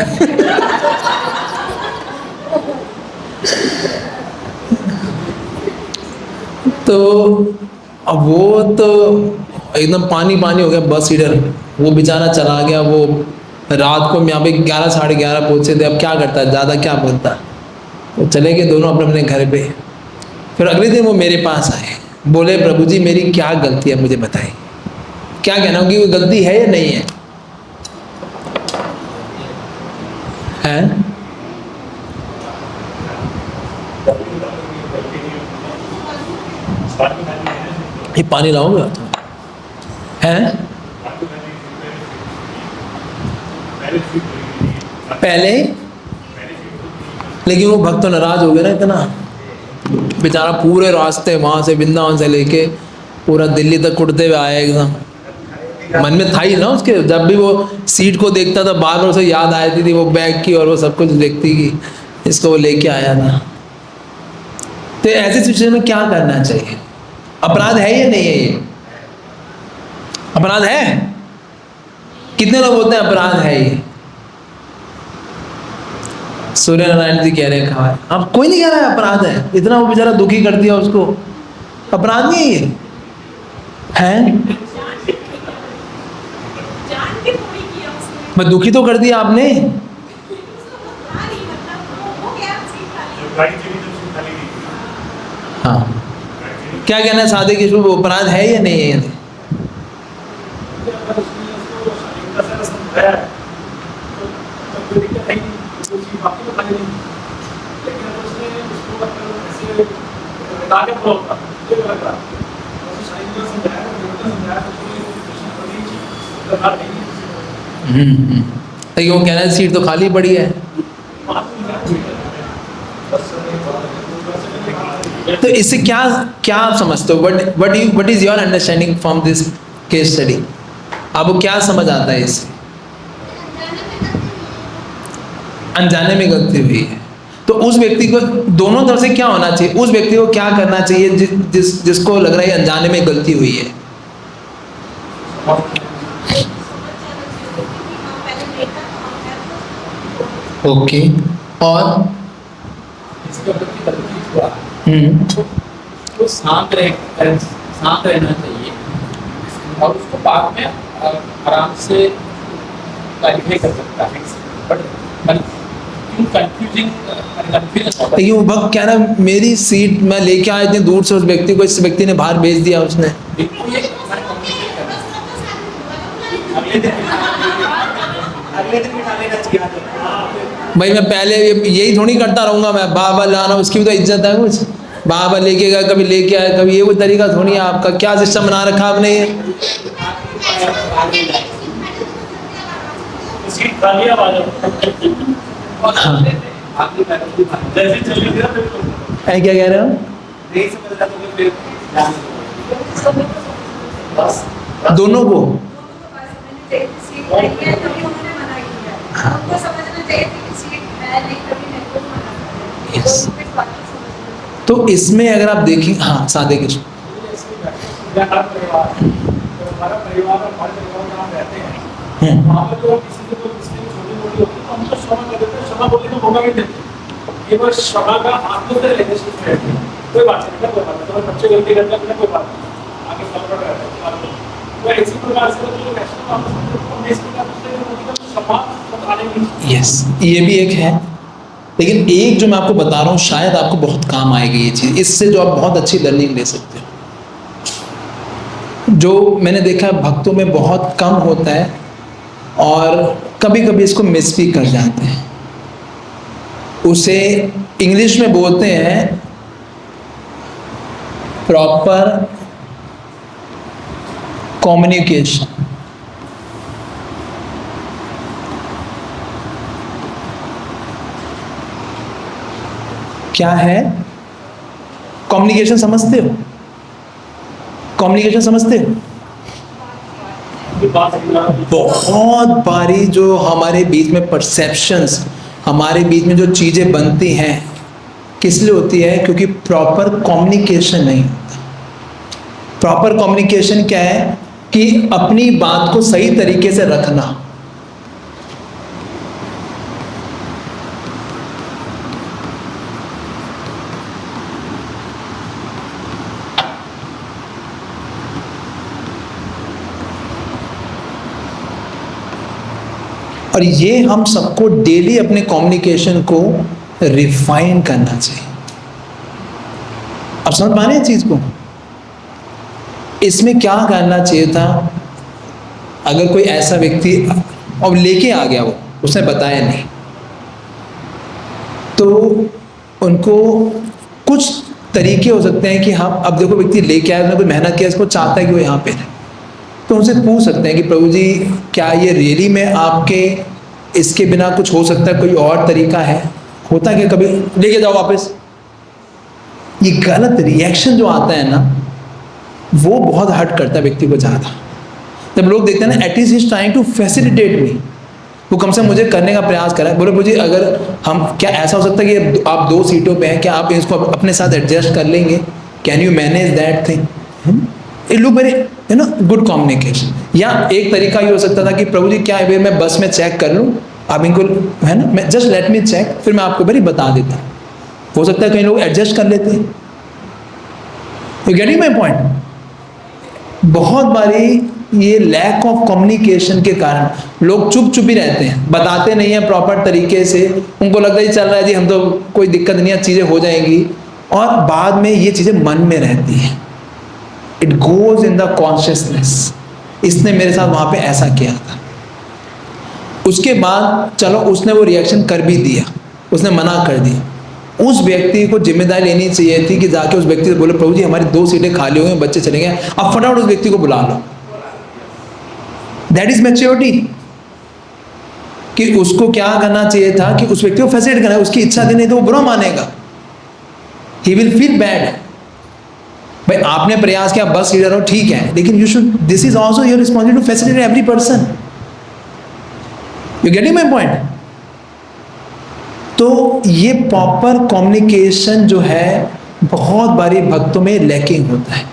तो अब वो तो एकदम पानी पानी हो गया बस इधर, वो बेचारा चला गया। वो रात को यहाँ पे 11 साढ़े 11 पहुंचे थे, अब क्या करता है, ज़्यादा क्या बोलता। तो चले गए दोनों अपने अपने घर पे। फिर अगले दिन वो मेरे पास आए, बोले प्रभु जी मेरी क्या गलती है मुझे बताइए, क्या कहना हो कि वो गलती है या नहीं है? ये पानी लाओगे हैं? पहले, लेकिन वो भक्त तो नाराज हो गया ना इतना, बेचारा पूरे रास्ते वहां से वृंदावन से लेके पूरा दिल्ली तक कुटते हुए आया एकदम। मन में था ही ना उसके, जब भी वो सीट को देखता था बार बार उसे याद आती थी वो बैग की और वो सब कुछ देखती कि इसको वो लेके आया था। तो ऐसी सिचुएशन में क्या करना चाहिए? अपराध है या नहीं है? ये अपराध है? कितने लोग बोलते हैं अपराध है ये? सूर्य नारायण जी कह रहे हैं कहा है, अब कोई नहीं कह रहा है अपराध है, इतना वो बेचारा दुखी कर दिया उसको, अपराध नहीं है ये है? मैं दुखी तो कर दिया आपने। हाँ, क्या कहना है सादे की शुभ अपराध है या नहीं है? लेकिन वो कहना है सीट तो खाली पड़ी है। तो इससे क्या क्या आप समझते हो? What is your understanding from this case study? आपको क्या समझ आता है इससे? अनजाने में गलती हुई है, तो उस व्यक्ति को दोनों तरफ से क्या होना चाहिए? उस व्यक्ति को क्या करना चाहिए जिसको लग रहा है अनजाने में गलती हुई है? ओके, और तो शांत रहना चाहिए और उसको बाद में आराम से क्लैरिफाई कर सकता है। बट क्यों कंफ्यूजन होता है? ये भक्त कह रहा है मेरी सीट मैं लेके आया इतनी दूर से, उस व्यक्ति को इस व्यक्ति ने बाहर भेज दिया उसने। बिल्कुल ये हमारे कम्युनिकेट करना भाई मैं पहले यही थोड़ी करता रहूंगा, मैं बाबा लाना, उसकी भी तो इज्जत है कुछ। बाबा लेके गया, कभी लेके आया, कभी ये वो तरीका थोड़ी है आपका। क्या सिस्टम बना रखा आपने ये? क्या कह रहे हो? दोनों को Yes. तो इसमें अगर आप देखें, हाँ सादे के हमारा परिवार और हमारे परिवार में हम रहते हैं, वहाँ पे तो किसी से कोई मिस्टेक छोटी मोटी होती है तो हम तो क्षमा कर देते हैं, क्षमा बोलने का मौका भी देते हैं। ये बस क्षमा का आत्म से रिलेशनशिप है, कोई बात नहीं, कोई बात नहीं, तो बच्चे गलती करते हैं, कोई बात नहीं, आगे फॉरवर्ड रहता है। तो इसी प्रकार से जो नेशनल आपस में हम इस प्रकार से क्षमा बताने की, यस, ये भी एक है। लेकिन एक जो मैं आपको बता रहा हूँ, शायद आपको बहुत काम आएगी ये चीज़, इससे जो आप बहुत अच्छी लर्निंग ले सकते हो। जो मैंने देखा है भक्तों में बहुत कम होता है और कभी कभी इसको मिस भी कर जाते हैं। उसे इंग्लिश में बोलते हैं प्रॉपर कम्युनिकेशन। क्या है कम्युनिकेशन? समझते हो कम्युनिकेशन? समझते हो? बहुत बारी जो हमारे बीच में परसेप्शंस, हमारे बीच में जो चीज़ें बनती हैं, किस लिए होती है? क्योंकि प्रॉपर कम्युनिकेशन नहीं होता। प्रॉपर कम्युनिकेशन क्या है? कि अपनी बात को सही तरीके से रखना। और ये हम सबको डेली अपने कम्युनिकेशन को रिफाइन करना चाहिए। अब समझ पा रहे हैं चीज को? इसमें क्या करना चाहिए था? अगर कोई ऐसा व्यक्ति अब लेके आ गया, वो उसने बताया नहीं, तो उनको कुछ तरीके हो सकते हैं कि हाँ, अब देखो व्यक्ति लेके आया, उसने कोई मेहनत किया, इसको चाहता है कि वो यहाँ पे रहे, तो उनसे पूछ सकते हैं कि प्रभु जी, क्या ये रियली में आपके इसके बिना कुछ हो सकता है? कोई और तरीका है? होता है कि कभी लेके जाओ वापस। ये गलत रिएक्शन जो आता है ना, वो बहुत हर्ट करता है व्यक्ति को ज़्यादा। जब लोग देखते हैं ना, at least he is trying to facilitate me, वो कम से कम मुझे करने का प्रयास कर रहा है। बोले मुझे, अगर हम, क्या ऐसा हो सकता है कि आप 2 सीटों पे हैं, क्या आप इसको अपने साथ एडजस्ट कर लेंगे? Can you manage that thing? It look very good communication. या एक तरीका ये हो सकता था कि प्रभु जी, क्या है, मैं बस में चेक कर लूँ, आप इनको, है ना, मैं जस्ट लेट मी चेक, फिर मैं आपको बड़ी बता देता। हो सकता है कई लोग एडजस्ट कर लेते हैं। You getting my point? बहुत बारी ये लैक ऑफ कम्युनिकेशन के कारण लोग चुप ही रहते हैं, बताते नहीं हैं प्रॉपर तरीके से। उनको लगता है चल रहा है जी, हम तो कोई दिक्कत नहीं है, चीज़ें हो जाएंगी, और बाद में ये चीज़ें मन में रहती हैं। It goes in the consciousness, इसने मेरे साथ वहाँ पे ऐसा किया था। उसके बाद चलो, उसने वो रिएक्शन कर भी दिया, उसने मना कर दिया, उस व्यक्ति को जिम्मेदारी लेनी चाहिए थी कि जाके उस व्यक्ति से बोले, प्रभु जी हमारी 2 सीटें खाली हुई हैं, बच्चे चले गए, अब फटाफट उस व्यक्ति को बुला लो। That is maturity. कि उसको क्या करना चाहिए था कि उस व्यक्ति को फैसिलिटेट करना है, उसकी इच्छा थी, नहीं तो वो बुरा मानेगा, ही विल फील बैड। भाई आपने प्रयास किया, बस लीडर हो, ठीक है, लेकिन you should, this is also your responsibility to facilitate every person. You getting my point? तो ये प्रॉपर कम्युनिकेशन जो है, बहुत बारी भक्तों में लैकिंग होता है।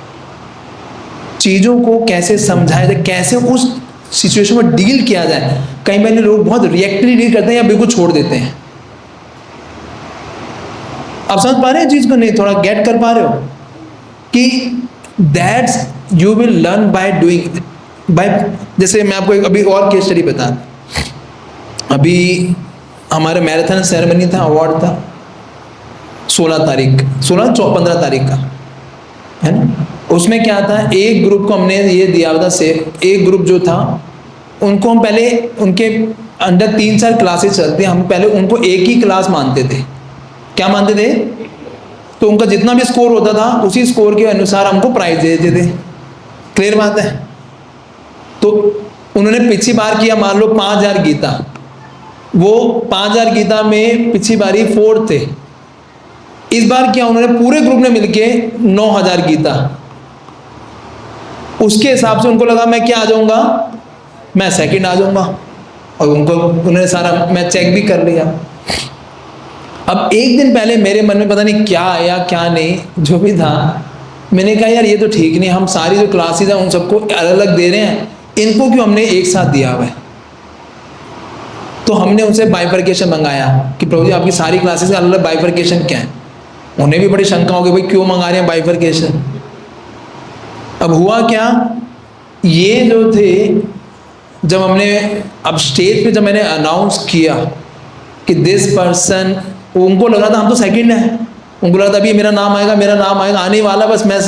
चीज़ों को कैसे समझाया जाए, कैसे उस सिचुएशन में डील किया जाए। कई बार लोग बहुत रिएक्टिवली डील करते हैं या बिल्कुल छोड़ देते हैं। आप समझ पा रहे हैं चीज़ को? नहीं, थोड़ा गेट कर पा रहे हो कि that's you will learn by doing, by. जैसे मैं आपको एक अभी और केस स्टडी बता दूं। अभी हमारे मैराथन सेरेमनी था, अवार्ड था 16 तारीख, 15 तारीख का, है ना। उसमें क्या था, एक ग्रुप को हमने ये दिया था से, एक ग्रुप जो था उनको हम पहले उनके अंडर 3-4 क्लासेस चलते हैं, हम पहले उनको एक ही क्लास मानते थे। क्या मानते थे? तो उनका जितना भी स्कोर होता था उसी स्कोर के अनुसार हमको प्राइज दे देते थे। क्लियर बात है? तो उन्होंने पिछली बार किया मान लो 5000 गीता, वो 5000 गीता में पिछली बारी 4th थे। इस बार क्या उन्होंने पूरे ग्रुप ने मिलके 9000 गीता। उसके हिसाब से उनको लगा मैं क्या आ जाऊंगा, मैं सेकंड आ जाऊंगा, और उन्होंने सारा मैं चेक भी कर लिया। अब एक दिन पहले मेरे मन में पता नहीं क्या आया क्या नहीं, जो भी था, मैंने कहा यार ये तो ठीक नहीं, हम सारी जो क्लासेस हैं उन सबको अलग अलग दे रहे हैं, इनको क्यों हमने एक साथ दिया हुआ है। तो हमने उनसे बाइफर्केशन मंगाया कि प्रभु जी आपकी सारी क्लासेस का अलग अलग बाइफर्केशन क्या है। उन्हें भी बड़ी शंका हो गई भाई क्यों मंगा रहे हैं बाइफर्केशन। अब हुआ क्या, ये जो थे जब हमने अब स्टेज पे जब मैंने अनाउंस किया कि दिस पर्सन, उनको लग रहा था हम तो सेकंड है, उनको लगा था अभी मेरा नाम आएगा, मेरा नाम आएगा, आने वाला, बस मैं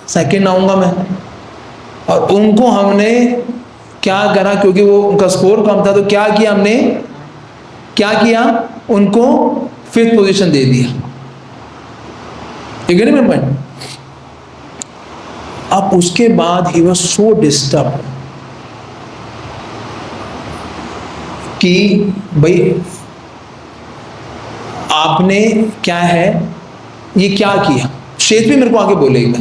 सेकंड आऊँगा मैं। और उनको हमने क्या करा, क्योंकि वो उनका स्कोर कम था, तो क्या किया हमने, क्या किया, उनको 5th पोजीशन दे दिया। You get my point? अब उसके बाद ही वॉज सो डिस्टर्ब कि भाई आपने क्या है ये क्या किया। शेख भी मेरे को आके बोलेगा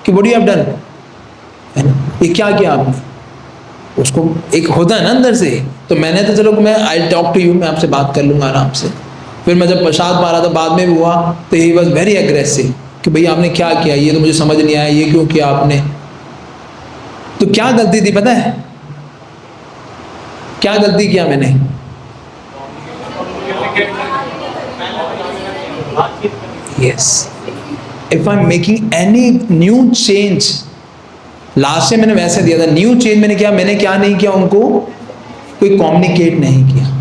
कि व्हाट यू हैव डन, है ना, ये क्या किया आपने। उसको एक होता है ना अंदर से, तो मैंने तो चलो मैं आई टॉक टू यू, मैं आपसे बात कर लूँगा आराम से। फिर मैं जब प्रसाद पा रहा था बाद में भी हुआ तो ही वॉज वेरी एग्रेसिव कि भैया आपने क्या किया, ये तो मुझे समझ नहीं आया, ये क्यों किया आपने। तो क्या गलती थी पता है, क्या गलती किया मैंने, yes, if I am making any new change, last से मैंने वैसे दिया था, न्यू चेंज मैंने क्या नहीं किया, उनको कोई कम्युनिकेट नहीं किया।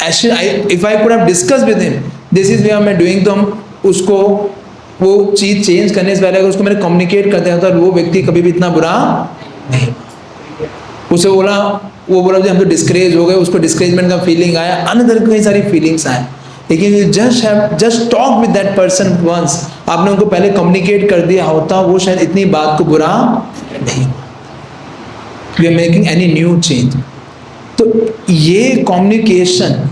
If I could have discuss with him this is way I am doing, तो हम उसको वो चीज चेंज करने से पहले अगर उसको मैंने कम्युनिकेट कर दिया था, वो व्यक्ति कभी भी इतना बुरा नहीं। उसे बोला, वो बोला कि हम तो डिस्करेज हो गए, उसको डिस्करेजमेंट का फीलिंग आया, अनदर कई सारी फीलिंग्स आए, लेकिन you just talk with that person once, आपने उनको पहले कम्युनिकेट कर दिया होता, वो शायद इतनी बात को बुरा नहीं, you are making any new change. तो ये कम्युनिकेशन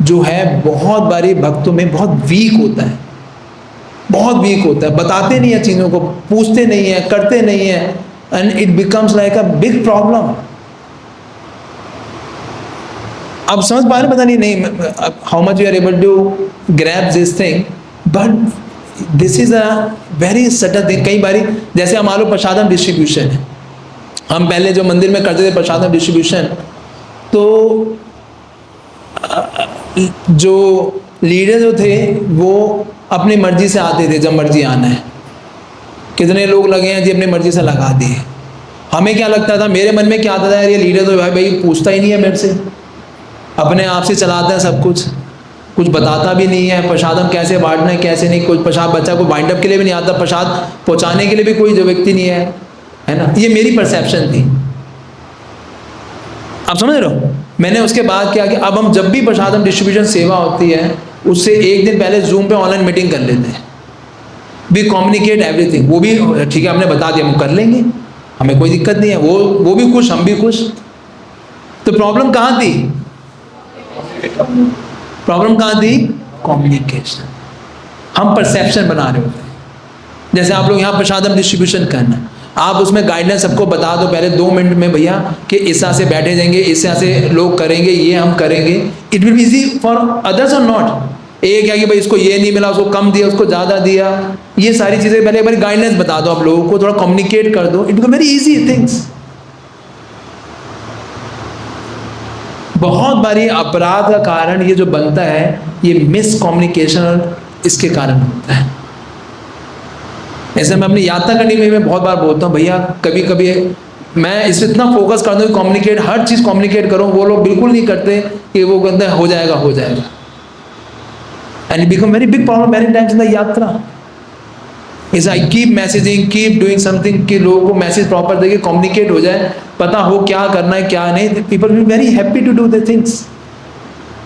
जो है बहुत बारी भक्तों में बहुत वीक होता है, बहुत वीक होता है, बताते नहीं है चीज़ों को, पूछते नहीं है, करते नहीं है, and it becomes like a big problem. अब समझ पा रहे, पता नहीं how much you are able to grab this thing, but this is a very subtle thing. कई बारी जैसे हमारा प्रसादम डिस्ट्रीब्यूशन है, हम पहले जो मंदिर में करते थे प्रसादम डिस्ट्रीब्यूशन, तो जो लीडर जो थे वो अपनी मर्जी से आते थे, जब मर्जी आना है, कितने लोग लगे हैं जी अपनी मर्जी से लगा दिए। हमें क्या लगता था, मेरे मन में क्या आता था, यार ये लीडर तो भाई पूछता ही नहीं है मेरे से, अपने आप से चलाता है सब कुछ बताता भी नहीं है, प्रसादम कैसे बांटना है कैसे नहीं, कुछ प्रसाद बच्चा को बाइंड अप के लिए भी नहीं आता, प्रसाद पहुंचाने के लिए भी कोई जो व्यक्ति नहीं है ना। ये मेरी परसेप्शन थी, आप समझ रहे हो। मैंने उसके बाद क्या कि अब हम जब भी प्रसादम डिस्ट्रीब्यूशन सेवा होती है, उससे एक दिन पहले जूम पे ऑनलाइन मीटिंग कर लेते हैं, वी कम्युनिकेट एवरीथिंग। वो भी ठीक है, हमने बता दिया, हम कर लेंगे, हमें कोई दिक्कत नहीं है, वो भी खुश, हम भी खुश। तो प्रॉब्लम कहाँ थी, प्रॉब्लम कहाँ थी, कम्युनिकेशन। हम परसेप्शन बना रहे होते हैं, जैसे आप लोग यहाँ प्रसादम डिस्ट्रीब्यूशन करना है, आप उसमें गाइडलाइन सबको बता दो पहले 2 मिनट में, भैया कि इस तरह से बैठे जाएंगे, इस तरह से लोग करेंगे, ये हम करेंगे, it will be easy for others और नॉट। एक है कि भाई इसको ये नहीं मिला, उसको कम दिया, उसको ज़्यादा दिया, ये सारी चीज़ें पहले एक बार गाइडलाइंस बता दो, आप लोगों को थोड़ा कम्युनिकेट कर दो, it become very easy things. बहुत बारी अपराध का कारण ये जो बनता है, ये मिस कम्युनिकेशन इसके कारण होता है। ऐसे मैं अपनी यात्रा करने में मैं बहुत बार बोलता हूँ, भैया कभी कभी मैं इस इतना फोकस करता हूँ कम्युनिकेट, हर चीज़ कम्युनिकेट करूँ, वो लोग बिल्कुल नहीं करते कि वो कहते हैं हो जाएगा, and it become very big problem many times in the यात्रा। इस I keep messaging, keep doing something कि लोगों को मैसेज प्रॉपर देके कम्युनिकेट हो जाए, पता हो क्या करना है क्या नहीं, people will very happy to do the things,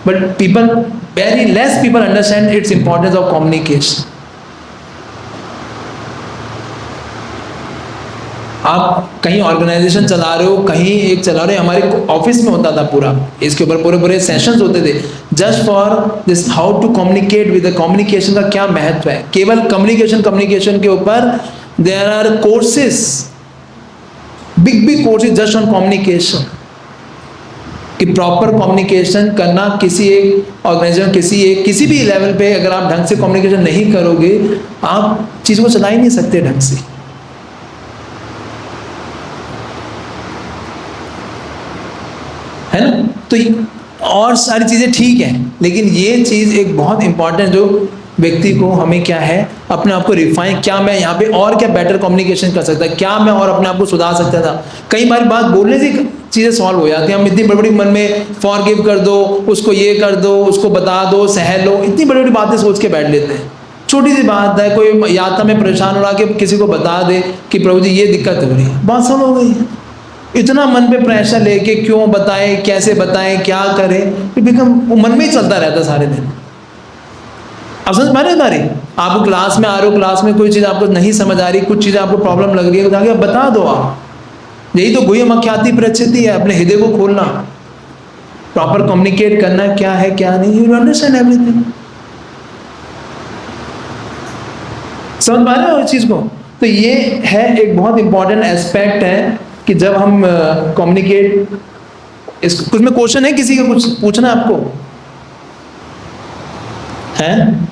but people very less people understand its importance of communication. आप कहीं ऑर्गेनाइजेशन चला रहे हो, कहीं एक चला रहे हो, हमारे ऑफिस में होता था पूरा, इसके ऊपर पूरे पूरे सेशंस होते थे just for this, how to communicate with the communication का क्या महत्व है। केवल कम्युनिकेशन के ऊपर there are courses, big courses just on communication, कि प्रॉपर कम्युनिकेशन करना किसी एक ऑर्गेनाइजेशन, किसी भी लेवल पे अगर आप ढंग से कम्युनिकेशन नहीं करोगे, आप चीज़ को चला ही नहीं सकते ढंग से, है ना। तो और सारी चीज़ें ठीक हैं, लेकिन ये चीज़ एक बहुत इंपॉर्टेंट जो व्यक्ति को हमें क्या है अपने आप को रिफाइन, क्या मैं यहाँ पे और क्या बेटर कम्युनिकेशन कर सकता, क्या मैं और अपने आप को सुधार सकता था। कई बार बात बोलने से चीज़ें सॉल्व हो जाती हैं, हम इतनी बड़ी बड़ी मन में फॉरगिव कर दो, उसको ये कर दो, उसको बता दो, सह लो, इतनी बड़ी बड़ी बातें सोच के बैठ लेते हैं। छोटी सी बात है, कोई यात्रा में परेशान हो रहा कि किसी को बता दे कि प्रभु जी ये दिक्कत हो रही है, बात सॉल्व हो गई। इतना मन पे प्रेशर लेके क्यों बताएं, कैसे बताएं, क्या करें, वो मन में ही चलता रहता सारे दिन। आप समझ पा रहे हैं? आपको क्लास में आ रहे हो, क्लास में कोई चीज़ आपको नहीं समझ आ रही, कुछ चीज़ें आपको प्रॉब्लम लग रही है, तो आगे बता दो आप। यही तो गुह्यम अख्याति प्रचिति है, अपने हृदय को खोलना, प्रॉपर कम्युनिकेट करना क्या है क्या नहीं, यू अंडरस्टैंड एवरीथिंग। समझ पा रहे हो इस चीज़ को? तो ये है एक बहुत इंपॉर्टेंट एस्पेक्ट है कि जब हम कम्युनिकेट, इस कुछ में क्वेश्चन है किसी का, कुछ पूछना है आपको है?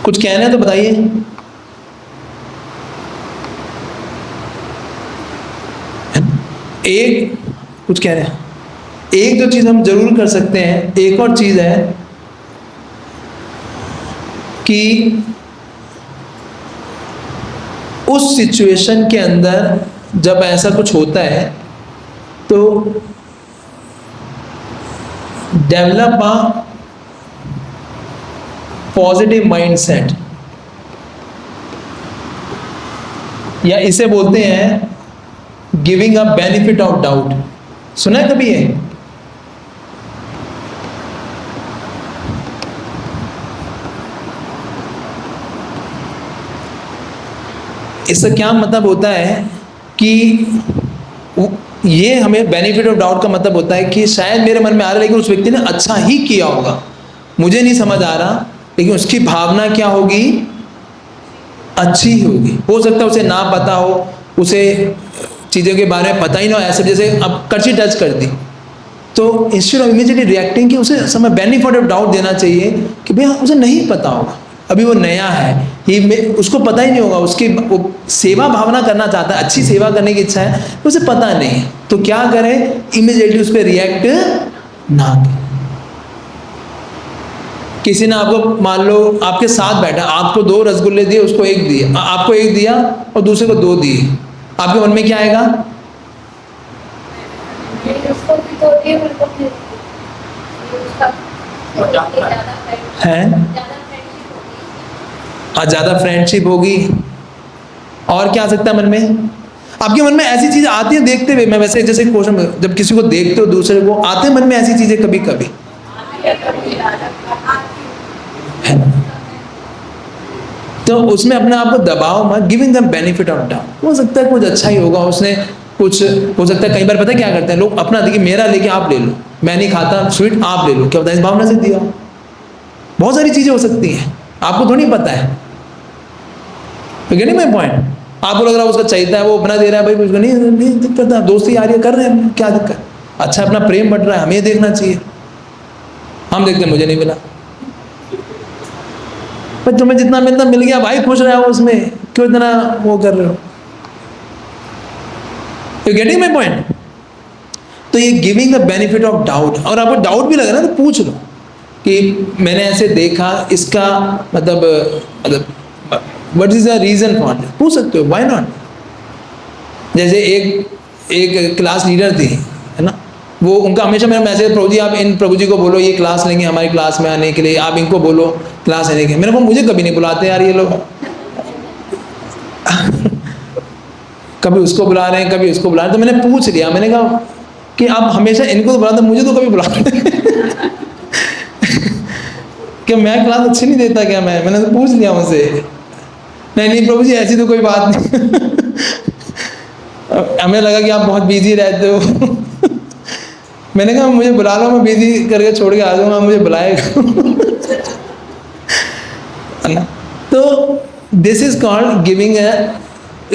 कुछ कहना है तो बताइए। एक कुछ कह रहे हैं, एक जो चीज़ हम जरूर कर सकते हैं, एक और चीज़ है कि उस सिचुएशन के अंदर जब ऐसा कुछ होता है तो डेवलप अ पॉजिटिव माइंडसेट, या इसे बोलते हैं giving a benefit of doubt. सुना है कभी ये? इसका क्या मतलब होता है कि ये हमें बेनिफिट ऑफ डाउट का मतलब होता है कि शायद मेरे मन में आ रहा है लेकिन उस व्यक्ति ने अच्छा ही किया होगा, मुझे नहीं समझ आ रहा, लेकिन उसकी भावना क्या होगी, अच्छी होगी। हो सकता है उसे ना पता हो, उसे चीज़ों के बारे में पता ही ना हो, ऐसे जैसे अब कर्ची टच कर दी, तो इंस्टेड ऑफ इमीडिएटली रिएक्टिंग कि उसे समय बेनिफिट ऑफ डाउट देना चाहिए कि भैया उसे नहीं पता होगा, अभी वो नया है, उसको पता ही नहीं होगा, उसकी वो सेवा भावना करना चाहता है, अच्छी सेवा करने की इच्छा है, उसे पता नहीं है, तो क्या करें, इमीडिएटली उस पर रिएक्ट ना करें। किसी ने आपको, मान लो आपके साथ बैठा, आपको 2 रसगुल्ले दिए, उसको 1 दिए, आपको 1 दिया और दूसरे को 2 दिए, आपके मन में क्या आएगा? है ज़्यादा फ्रेंडशिप होगी। और क्या आ सकता है मन में? आपके मन में ऐसी चीज़ें आती हैं देखते हुए, मैं वैसे जैसे क्वेश्चन, जब किसी को देखते हो दूसरे को, आते मन में ऐसी चीज़ें कभी कभी, है ना? तो उसमें अपने आप को दबाओ मत, giving them benefit of doubt. हो सकता है कुछ अच्छा ही होगा, उसने कुछ, हो सकता है कई बार पता है क्या करते हैं लोग, अपना देखिए मेरा लेके आप ले लो, मैं नहीं खाता स्वीट आप ले लो, क्या होता है, इस भावना से दिया। बहुत सारी चीज़ें हो सकती हैं, आपको थोड़ी पता है, मैं पॉइंट, आपको लग रहा है उसका चाहिए है, वो अपना दे रहा है, भाई उसको नहीं दिक्कत है, दोस्ती आ रही है, कर रहे हैं, क्या दिक्कत, अच्छा अपना प्रेम बढ़ रहा है, हमें देखना चाहिए। हम देखते हैं मुझे नहीं मिला, पर तुम्हें जितना मिलना मिल गया भाई, खुश रहा हो उसमें, क्यों इतना वो कर रहे हो? You getting my point? तो ये giving the benefit of doubt, और आपको डाउट भी लग रहा है तो पूछ लो कि मैंने ऐसे देखा, इसका मतलब what is the reason for this, पूछ सकते हो, व्हाई नॉट। जैसे एक क्लास लीडर थी, है ना, वो उनका हमेशा मेरा मैसेज, प्रभु जी आप इन प्रभु जी को बोलो ये क्लास लेंगे हमारी क्लास में आने के लिए, आप इनको बोलो क्लास लेने के। मेरे को मुझे कभी नहीं बुलाते यार ये लोग कभी उसको बुला रहे हैं, कभी उसको बुला रहे हैं। तो मैंने पूछ लिया, मैंने कहा कि आप हमेशा इनको तो बुलाते, मुझे तो कभी बुलाते कि मैं क्लास अच्छी नहीं देता क्या? मैंने तो पूछ लिया उनसे, नहीं नहीं प्रभु जी ऐसी तो कोई बात नहीं हमें लगा कि आप बहुत बिजी रहते हो मैंने कहा मुझे बुला लो, मैं बिजी करके छोड़ के आ जाऊंगा, मुझे बुलाएगा तो this is called giving a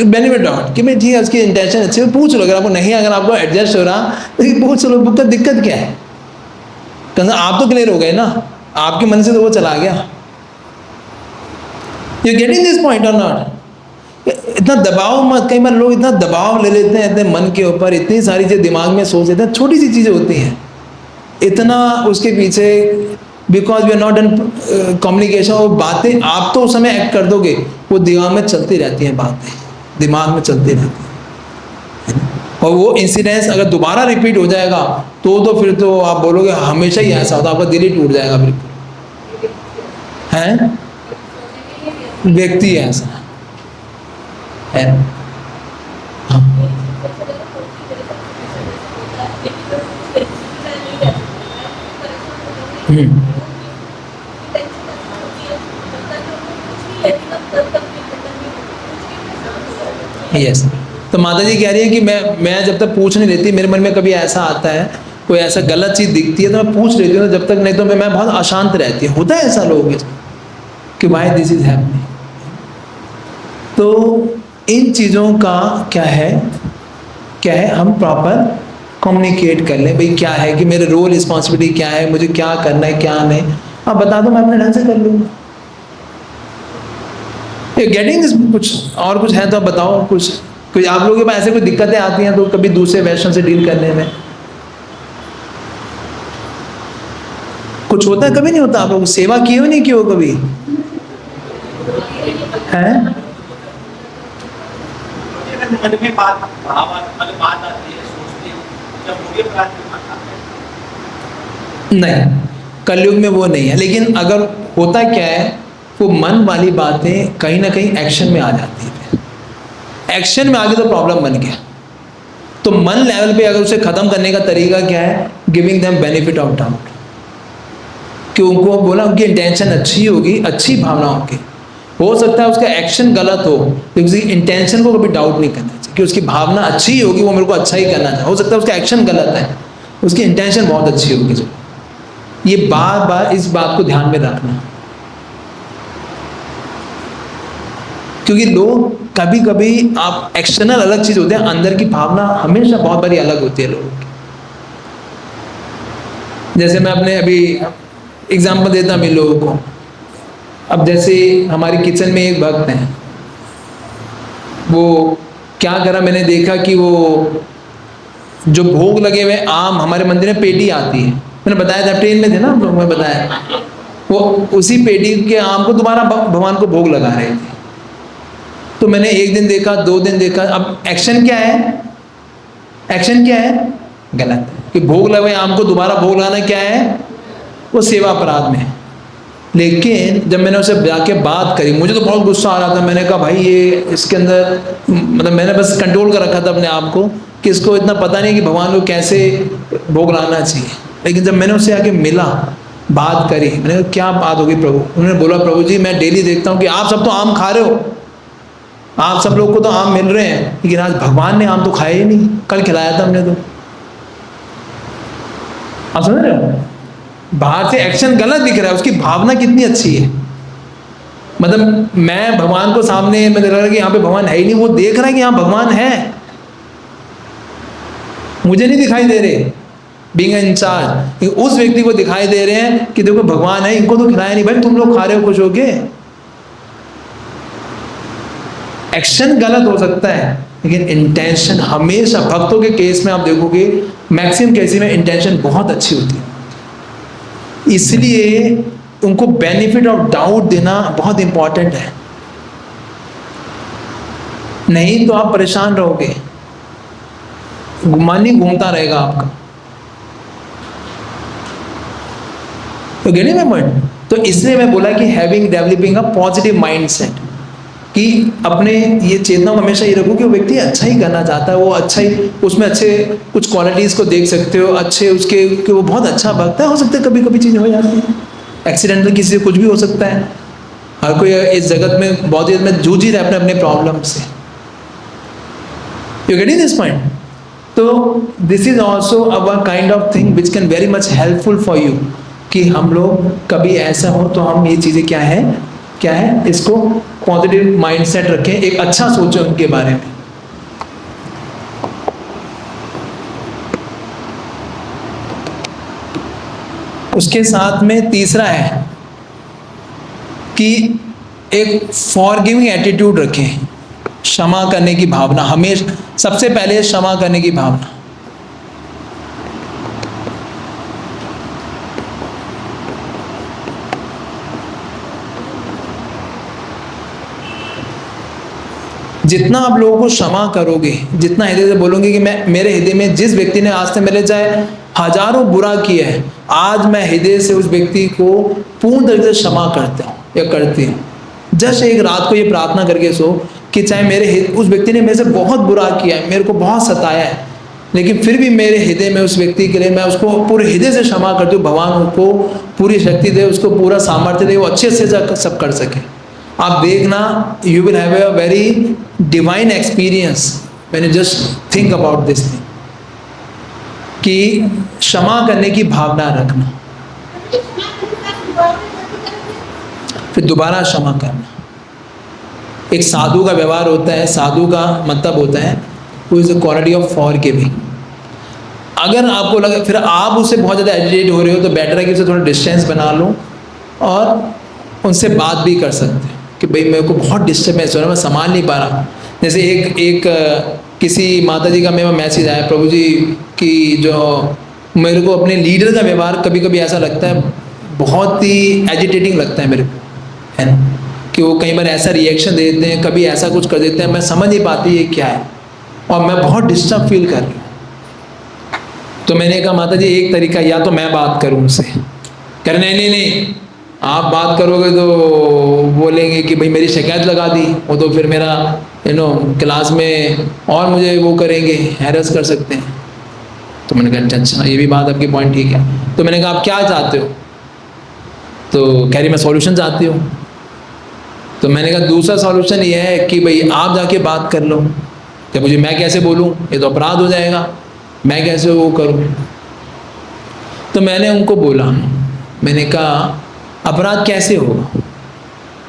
benefit out कि भाई ठीक है उसकी इंटेंशन अच्छी है, पूछ लो। अगर आपको नहीं, अगर आपको एडजस्ट हो रहा तो पूछ लो बुक का दिक्कत क्या है। कहना आप तो क्लियर हो गए ना, आपके मन से तो वो चला गया। यू गेटिंग दिस पॉइंट और नॉट? इतना दबाव मत, कई बार लोग इतना दबाव ले लेते हैं इतने मन के ऊपर, इतनी सारी चीज़ें दिमाग में सोच लेते हैं, छोटी सी चीज़ें होती हैं इतना उसके पीछे, because we are not in communication. और बातें आप तो उस समय एक्ट कर दोगे, वो दिमाग में चलती रहती हैं, बातें दिमाग में चलती रहती हैं, और वो इंसिडेंस अगर दोबारा रिपीट हो जाएगा तो फिर तो आप बोलोगे हमेशा ही ऐसा होता, आपका दिल ही टूट जाएगा बिल्कुल। हैं व्यक्ति है ऐसा है। हाँ। यस तो माता जी कह रही है कि मैं जब तक पूछ नहीं लेती, मेरे मन में कभी ऐसा आता है कोई ऐसा गलत चीज़ दिखती है तो मैं पूछ लेती हूँ, जब तक नहीं तो मैं बहुत अशांत रहती हूँ। होता है ऐसा लोगों के कि वाई दिस इज हैपनिंग। तो इन चीज़ों का क्या है हम प्रॉपर कम्युनिकेट कर लें, भाई क्या है कि मेरे रोल रिस्पॉन्सिबिलिटी क्या है, मुझे क्या करना है क्या नहीं, आप बता दो मैं अपने ढंग से कर लूँगा। गेटिंग दिस, कुछ है तो आप बताओ, कुछ आप लोगों के पास ऐसे कोई दिक्कतें आती हैं तो कभी दूसरे वैष्णव से डील करने में कुछ होता है? कभी नहीं होता? आप लोग सेवा की हो नहीं की हो कभी? है मन में बात आती है, सोचते हैं जब मुझे नहीं, कलयुग में वो नहीं है। लेकिन अगर होता क्या है, वो मन वाली बातें कहीं ना कहीं एक्शन में आ जाती है। एक्शन में आ गई तो प्रॉब्लम बन गया। तो मन लेवल पे अगर उसे खत्म करने का तरीका क्या है, giving them benefit of doubt, कि उनको बोला उनकी इंटेंशन अच्छी होगी, अच्छी भावना होगी, हो सकता है उसका एक्शन गलत हो, तो उसकी इंटेंशन को कभी डाउट नहीं करना चाहिए कि उसकी भावना अच्छी होगी, वो मेरे को अच्छा ही करना चाहिए। हो सकता है उसका एक्शन गलत है, उसकी इंटेंशन बहुत अच्छी होगी। ये बार बार इस बात को ध्यान में रखना, क्योंकि लोग कभी कभी आप एक्सटर्नल अलग चीज होते हैं, अंदर की भावना हमेशा बहुत बारी अलग होती है लोगों की। जैसे मैं अपने अभी एग्जाम्पल देता हूँ इन लोगों को। अब जैसे हमारी किचन में एक भक्त हैं, वो क्या करा, मैंने देखा कि वो जो भोग लगे हुए आम, हमारे मंदिर में पेटी आती है, मैंने बताया था, ट्रेन में थे ना हम लोग, मैं बताया, वो उसी पेटी के आम को दोबारा भगवान को भोग लगा रहे थे। तो मैंने एक दिन देखा, 2 दिन देखा, अब एक्शन क्या है? एक्शन क्या है? गलत है, कि भोग लगे आम को दोबारा भोग लगाना क्या है? वो सेवा अपराध में है। लेकिन जब मैंने उसे जाके बात करी, मुझे तो बहुत गुस्सा आ रहा था। मैंने कहा भाई ये इसके अंदर, मतलब मैंने बस कंट्रोल कर रखा था अपने आप को कि इसको इतना पता नहीं कि भगवान को कैसे भोग लाना चाहिए। लेकिन जब मैंने उससे आके मिला, बात करी, मैंने कहा क्या बात होगी प्रभु? उन्होंने बोला प्रभु जी मैं डेली देखता हूँ कि आप सब तो आम खा रहे हो, आप सब लोग को तो आम मिल रहे हैं, लेकिन आज भगवान ने आम तो खाया ही नहीं, कल खिलाया था हमने तो। आप समझ रहे हो? बाहर से एक्शन गलत दिख रहा है, उसकी भावना कितनी अच्छी है। मतलब मैं भगवान को सामने, मैं देख रहा कि यहाँ पे भगवान है ही नहीं, वो देख रहा है कि यहाँ भगवान है, मुझे नहीं दिखाई दे रहे, बीइंग इन चार्ज। उस व्यक्ति को दिखाई दे रहे हैं कि देखो भगवान है, इनको तो खिलाया नहीं, भाई तुम लोग खा रहे हो खुश होके। एक्शन गलत हो सकता है, लेकिन इंटेंशन हमेशा, भक्तों के केस में आप देखोगे मैक्सिमम केस में इंटेंशन बहुत अच्छी होती है। इसलिए उनको बेनिफिट ऑफ डाउट देना बहुत इंपॉर्टेंट है, नहीं तो आप परेशान रहोगे, मन ही घूमता रहेगा आपका। तो गेटिंग माय पॉइंट? तो इसलिए मैं बोला कि having developing a positive mindset, कि अपने ये चेतना में हमेशा ये रखो कि वो व्यक्ति अच्छा ही करना चाहता है, वो अच्छा ही, उसमें अच्छे कुछ क्वालिटीज़ को देख सकते हो, अच्छे उसके कि वो बहुत अच्छा भगता है। हो सकता है कभी कभी चीज़ हो जाती है, एक्सीडेंटल किसी से कुछ भी हो सकता है। हर कोई इस जगत में बहुत ही में जूझ ही रहा है अपने अपने प्रॉब्लम से। You getting this point? तो this is also our kind of thing which can very much helpful for you, कि हम लोग कभी ऐसा हो तो हम ये चीज़ें क्या है इसको पॉजिटिव माइंडसेट रखें, एक अच्छा सोचें उनके बारे में। उसके साथ में तीसरा है कि एक फॉरगिविंग एटीट्यूड रखें, क्षमा करने की भावना। हमेशा सबसे पहले क्षमा करने की भावना। जितना आप लोगों को क्षमा करोगे, जितना हृदय से बोलोगे कि मैं, मेरे हृदय में जिस व्यक्ति ने आज से मेरे चाहे हजारों बुरा किया है, आज मैं हृदय से उस व्यक्ति को पूर्ण तरीके से क्षमा करता हूँ या करती हूँ। जस्ट एक रात को ये प्रार्थना करके सो कि चाहे मेरे उस व्यक्ति ने मेरे से बहुत बुरा किया है, मेरे को बहुत सताया है, लेकिन फिर भी मेरे हृदय में उस व्यक्ति के लिए मैं उसको पूरे हृदय से क्षमा करती हूँ। भगवान उसको पूरी शक्ति दे, उसको पूरा सामर्थ्य दे, वो अच्छे से सब कर सके। आप देखना, you will have a very divine experience when you just think about this thing, कि क्षमा करने की भावना रखना, फिर दोबारा क्षमा करना। एक साधु का व्यवहार होता है, साधु का मतलब होता है who is the quality of forgiving. अगर आपको लगे फिर आप उससे बहुत ज़्यादा एजिटेट हो रहे हो, तो बेटर है कि उससे थोड़ा डिस्टेंस बना लो और उनसे बात भी कर सकते हो कि भाई मेरे को बहुत डिस्टर्बेंस हो रहा है, मैं संभाल नहीं पा रहा। जैसे एक किसी माता जी का मेरा मैसेज आया, प्रभु जी की जो मेरे को अपने लीडर का व्यवहार कभी कभी ऐसा लगता है, बहुत ही एजिटेटिंग लगता है मेरे को, है ना, कि वो कई बार ऐसा रिएक्शन दे देते हैं, कभी ऐसा कुछ कर देते हैं, मैं समझ नहीं पाती ये क्या है और मैं बहुत डिस्टर्ब फील कर रही हूँ। तो मैंने कहा माता जी एक तरीका, या तो मैं बात करूँ उनसे, कह रहे नहीं आप बात करोगे तो बोलेंगे कि भाई मेरी शिकायत लगा दी, वो तो फिर मेरा क्लास में और मुझे वो करेंगे, हैरेस कर सकते हैं। तो मैंने कहा अच्छा ये भी बात आपकी पॉइंट ठीक है। तो मैंने कहा आप क्या चाहते हो? तो कह रही मैं सॉल्यूशन चाहती हूँ। तो मैंने कहा दूसरा सॉल्यूशन ये है कि भाई आप जाके बात कर लो। कि मुझे मैं कैसे बोलूँ, ये तो अपराध हो जाएगा, मैं कैसे वो करूँ? तो मैंने उनको बोला, मैंने कहा अपराध कैसे होगा?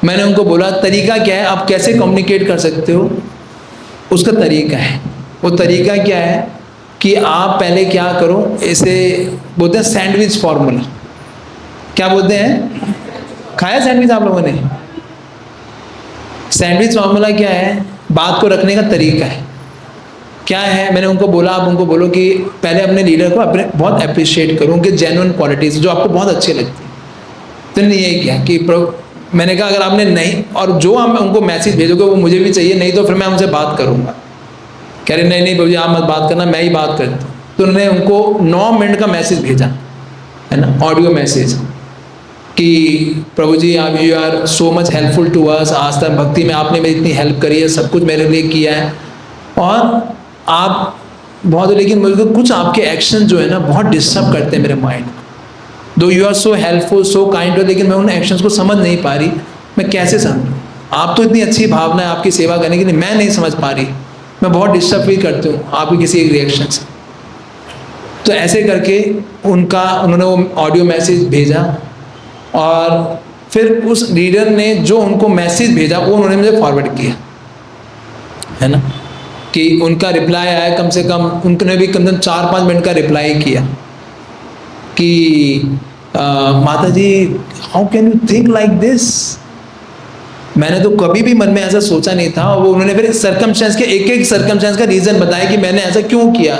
मैंने उनको बोला तरीका क्या है, आप कैसे कम्युनिकेट कर सकते हो, उसका तरीका है। वो तरीका क्या है कि आप पहले क्या करो, इसे बोलते हैं सैंडविच फॉर्मूला। क्या बोलते हैं? खाया सैंडविच आप लोगों ने? सैंडविच फॉर्मूला क्या है? बात को रखने का तरीका है। क्या है? मैंने उनको बोला, आप उनको बोलो कि पहले अपने लीडर को अपने बहुत अप्रिशिएट करो, उनके जेन्युइन क्वालिटीज जो आपको बहुत अच्छी लगती है। तो नहीं यही क्या कि मैंने कहा अगर आपने नहीं, और जो आप उनको मैसेज भेजोगे वो मुझे भी चाहिए, नहीं तो फिर मैं उनसे बात करूँगा। कह रहे नहीं बाबू जी आप मत बात करना, मैं ही बात करता हूँ। तो उन्होंने उनको 9 मिनट का मैसेज भेजा, है ना, ऑडियो मैसेज, कि प्रभु जी आप you are so much helpful to us, आज तक भक्ति में आपने मेरी इतनी हेल्प करी है, सब कुछ मेरे लिए किया है, और आप बहुत, लेकिन मुझे कुछ आपके एक्शन जो है ना बहुत डिस्टर्ब करते हैं मेरे माइंड को। Though you are so helpful so kind, लेकिन मैं उन एक्शंस को समझ नहीं पा रही, मैं कैसे समझूँ? आप तो इतनी अच्छी भावना है आपकी सेवा करने की, नहीं मैं नहीं समझ पा रही, मैं बहुत डिस्टर्ब फील करती हूँ आपकी किसी एक रिएक्शन से। तो ऐसे करके उन्होंने वो ऑडियो मैसेज भेजा, और फिर उस लीडर ने जो उनको मैसेज भेजा वो उन्होंने मुझे फॉरवर्ड किया, है ना, कि उनका रिप्लाई आया, कम से कम उन्होंने भी कम से कम 4-5 मिनट का रिप्लाई किया कि माता जी how can you think like this. मैंने तो कभी भी मन में ऐसा सोचा नहीं था। और वो उन्होंने फिर सर्कमस्टेंस के एक सर्कमस्टेंस का रीज़न बताया कि मैंने ऐसा क्यों किया।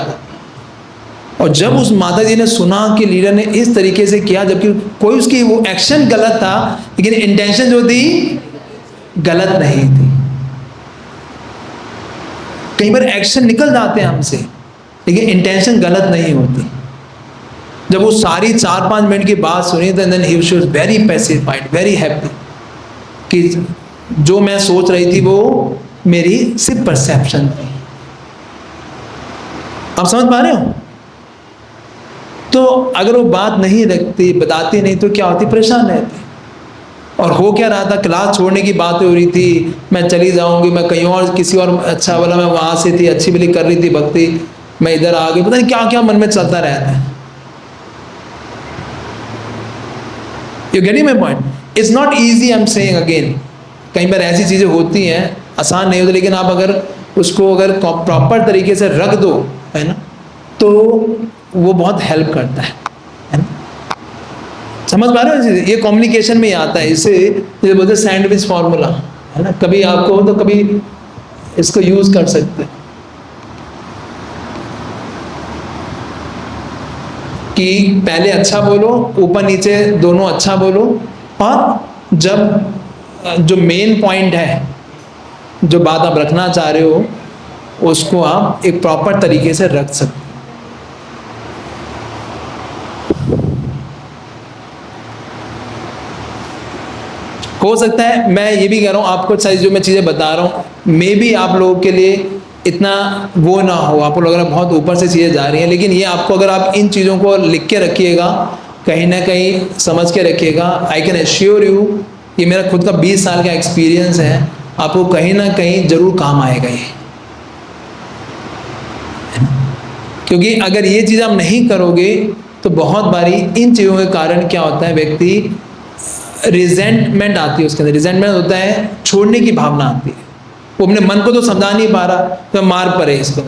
और जब उस माता जी ने सुना कि लीडर ने इस तरीके से किया, जबकि कोई उसकी वो एक्शन गलत था, लेकिन इंटेंशन जो थी गलत नहीं थी। कई बार एक्शन निकल जाते हैं हमसे, लेकिन इंटेंशन गलत नहीं होती। जब वो सारी 4-5 मिनट की बात सुनी तो then he was very pacified, very happy कि जो मैं सोच रही थी वो मेरी सिर्फ परसेप्शन थी। आप समझ पा रहे हो? तो अगर वो बात नहीं रखती, बताती नहीं, तो क्या होती? परेशान रहती। और हो क्या रहा था, क्लास छोड़ने की बात हो रही थी, मैं चली जाऊंगी, मैं कहीं और किसी और अच्छा वाला, मैं वहां से थी, अच्छी वाली कर रही थी भक्ति, मैं इधर आ गई, पता नहीं क्या क्या मन में चलता रहता है। You getting my point? It's not easy, I am saying again. कई बार ऐसी चीजें होती हैं, आसान नहीं होती, लेकिन आप अगर उसको अगर प्रॉपर तरीके से रख दो, है ना, तो वो बहुत हेल्प करता है ना? समझ पा रहे हो? ये कम्युनिकेशन में ही आता है। इसे जैसे बोलते हैं सैंडविच फार्मूला, है ना, कभी आपको हो तो कभी इसको यूज कर सकते हैं कि पहले अच्छा बोलो, ऊपर नीचे दोनों अच्छा बोलो, और जब जो मेन पॉइंट है, जो बात आप रखना चाह रहे हो, उसको आप एक प्रॉपर तरीके से रख सकते हो। हो सकता है, मैं ये भी कह रहा हूँ आपको, सारी जो मैं चीज़ें बता रहा हूँ, मे भी आप लोगों के लिए इतना वो ना हो, आपको लग रहा है बहुत ऊपर से चीज़ें जा रही हैं, लेकिन ये आपको, अगर आप इन चीज़ों को लिख के रखिएगा, कहीं ना कहीं समझ के रखिएगा, आई कैन एश्योर यू, ये मेरा खुद का 20 साल का एक्सपीरियंस है, आपको कहीं ना कहीं जरूर काम आएगा ये। क्योंकि अगर ये चीज़ आप नहीं करोगे तो बहुत बारी इन चीज़ों के कारण क्या होता है, व्यक्ति रिजेंटमेंट आती है उसके अंदर। रिजेंटमेंट होता है छोड़ने की भावना आती है, वो अपने मन को तो समझा नहीं पा रहा, तो मार पड़े इसको,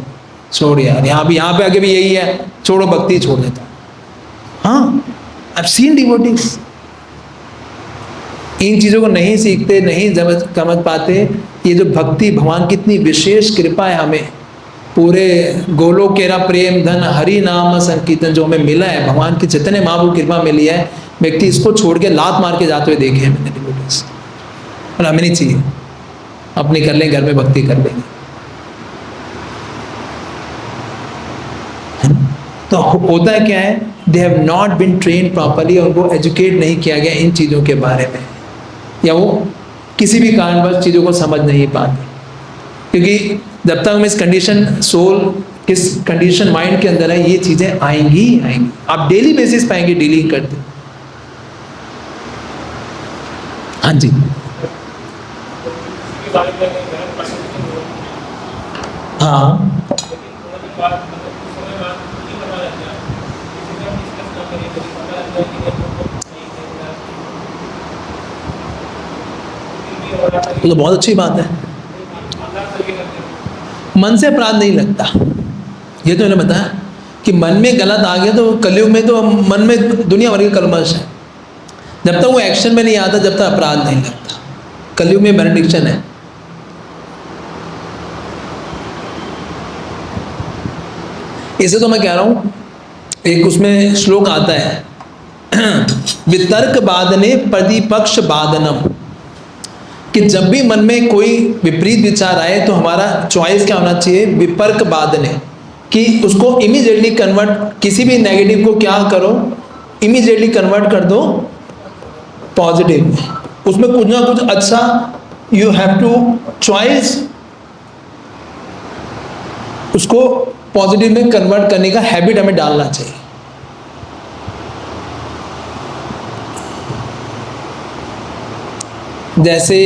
छोड़ यार, यहाँ पे आगे भी यही है, छोड़ो, भक्ति छोड़ देता। हाँ, आई हैव सीन डिवोटीज इन चीज़ों को नहीं सीखते, नहीं समझ पाते। ये जो भक्ति, भगवान की इतनी विशेष कृपा है हमें, पूरे गोलोकेरा प्रेम धन हरि नाम संकीर्तन जो हमें मिला है, भगवान की जितने महाभू कृपा मिली है, व्यक्ति इसको छोड़ के लात मार के जाते हुए देखे हैं मैंने डिवोटीज। और हमें नहीं चाहिए, अपनी कर लेंगे, घर में भक्ति कर लेंगे। तो होता है क्या है, they have not been train properly, उनको एजुकेट नहीं किया गया इन चीज़ों के बारे में, या वो किसी भी कारणवश चीज़ों को समझ नहीं पाते। क्योंकि जब तक हम इस कंडीशन सोल, किस कंडीशन माइंड के अंदर है, ये चीज़ें आएंगी ही आएंगी। आप डेली बेसिस पाएंगे डीलिंग करते। हाँ जी, हाँ, तो बहुत अच्छी बात है। मन से अपराध नहीं लगता, ये तो मैंने बताया कि मन में गलत आ गया तो कलयुग में तो मन में दुनिया भर के कलमश है। जब तक वो एक्शन में नहीं आता, जब तक अपराध नहीं लगता। कलयुग में बेनेडिक्शन है। इसे तो मैं कह रहा हूं, एक उसमें श्लोक आता है वितर्क बाधने प्रतिपक्ष बाधनम, कि जब भी मन में कोई विपरीत विचार आए तो हमारा चॉइस क्या होना चाहिए, विपर्क बाधने, कि उसको इमीडिएटली कन्वर्ट, किसी भी नेगेटिव को क्या करो, इमीडिएटली कन्वर्ट कर दो पॉजिटिव में। उसमें कुछ ना कुछ अच्छा, यू हैव टू चॉइस, उसको पॉजिटिव में कन्वर्ट करने का हैबिट हमें डालना चाहिए। जैसे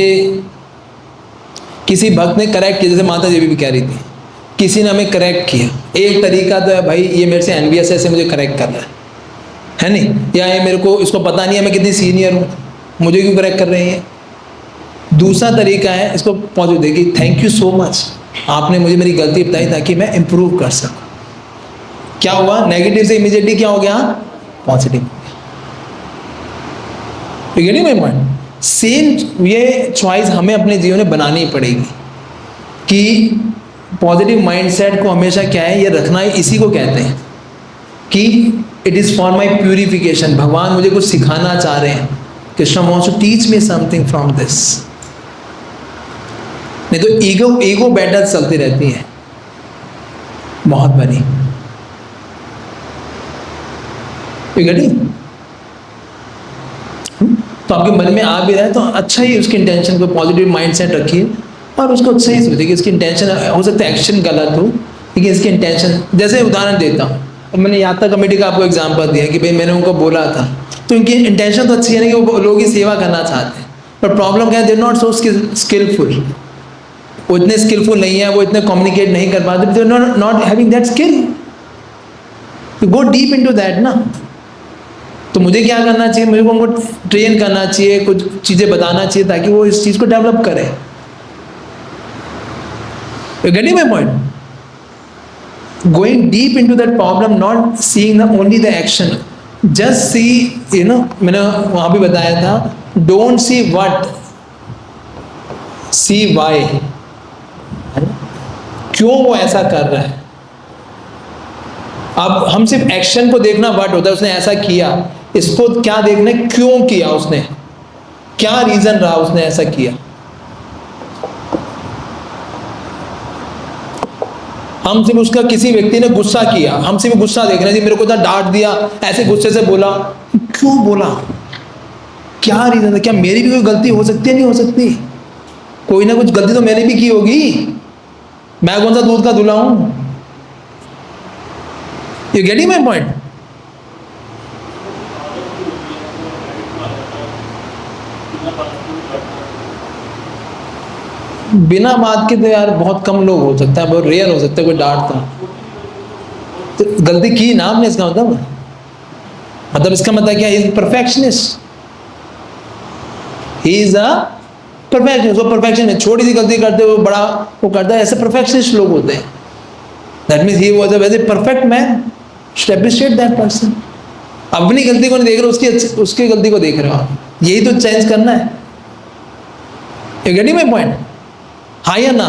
किसी भक्त ने करेक्ट किया, जैसे माता जी भी कह रही थी, किसी ने हमें करेक्ट किया, एक तरीका तो है भाई, ये मेरे से एनवीएस है, मुझे करेक्ट कर रहा है नहीं, या ये मेरे को, इसको पता नहीं है मैं कितनी सीनियर हूँ, मुझे क्यों करेक्ट कर रही है। दूसरा तरीका है इसको पॉजिटिव देखिए, थैंक यू सो मच, आपने मुझे मेरी गलती बताई ताकि मैं इम्प्रूव कर सकूँ। क्या हुआ, नेगेटिव से इमीडिएटली क्या हो गया, पॉजिटिव। सेम ये चॉइस हमें अपने जीवन में बनानी पड़ेगी कि पॉजिटिव माइंडसेट को हमेशा क्या है, ये रखना है। इसी को कहते हैं कि it is for my purification. भगवान मुझे कुछ सिखाना चाह रहे हैं, Krishna wants to teach me something from this. नहीं तो ईगो बैटल चलती रहती है बहुत बड़ी। तो आपके मन में आ भी रहा है तो अच्छा ही उसकी इंटेंशन को पॉजिटिव माइंड सेट रखिए और उसको सही सोचिए कि इसकी इंटेंशन हो सकता है एक्शन गलत हो, लेकिन इसकी इंटेंशन, जैसे उदाहरण देता हूँ, और मैंने यात्रा कमेटी का आपको एग्जांपल दिया कि भाई मैंने उनको बोला था, तो इनकी इंटेंशन तो अच्छी है ना कि वो लोगों की सेवा करना चाहते हैं, पर प्रॉब्लम क्या है, दे नॉट सो स्किलफुल, वो इतने स्किलफुल नहीं है, वो इतने कम्युनिकेट नहीं कर पाते, they not having that skill, go deep into that ना। तो मुझे क्या करना चाहिए, मुझे उनको ट्रेन करना चाहिए, कुछ चीज़ें बताना चाहिए ताकि वो इस चीज़ को डेवलप करें। You getting my point? Going deep into that problem, not seeing only the action. Just see, मैंने वहाँ भी बताया था, don't see what, see why. क्यों वो ऐसा कर रहा है। अब हम सिर्फ एक्शन को देखना व्हाट होता है, उसने ऐसा किया, इसको क्या देखना है, क्यों किया उसने, क्या रीजन रहा उसने ऐसा किया। हम सिर्फ उसका, किसी व्यक्ति ने गुस्सा किया, हम सिर्फ गुस्सा देख रहे हैं, मेरे को तो डांट दिया, ऐसे गुस्से से बोला, क्यों बोला, क्या रीजन है, क्या मेरी भी कोई गलती हो सकती है, नहीं हो सकती, कोई ना कुछ गलती तो मैंने भी की होगी, मैं कौन सा दूध का धुला हूं। You getting my point? बिना बात के तो यार बहुत कम लोग हो सकता है, बहुत रेयर हो सकता है कोई डांटता। तो गलती की ना आपने, इसका मतलब इसका मतलब क्या, he is perfectionist, he is a perfectionist. वो परफेक्शन, छोटी सी गलती करते वो बड़ा वो करता है, ऐसे परफेक्शनिस्ट लोग होते हैं। That means he was a very perfect man, should appreciate that person. अपनी गलती को नहीं देख रहे, उसकी गलती को देख रहे हो आप, यही तो चेंज करना है। You getting my point? हाँ या ना?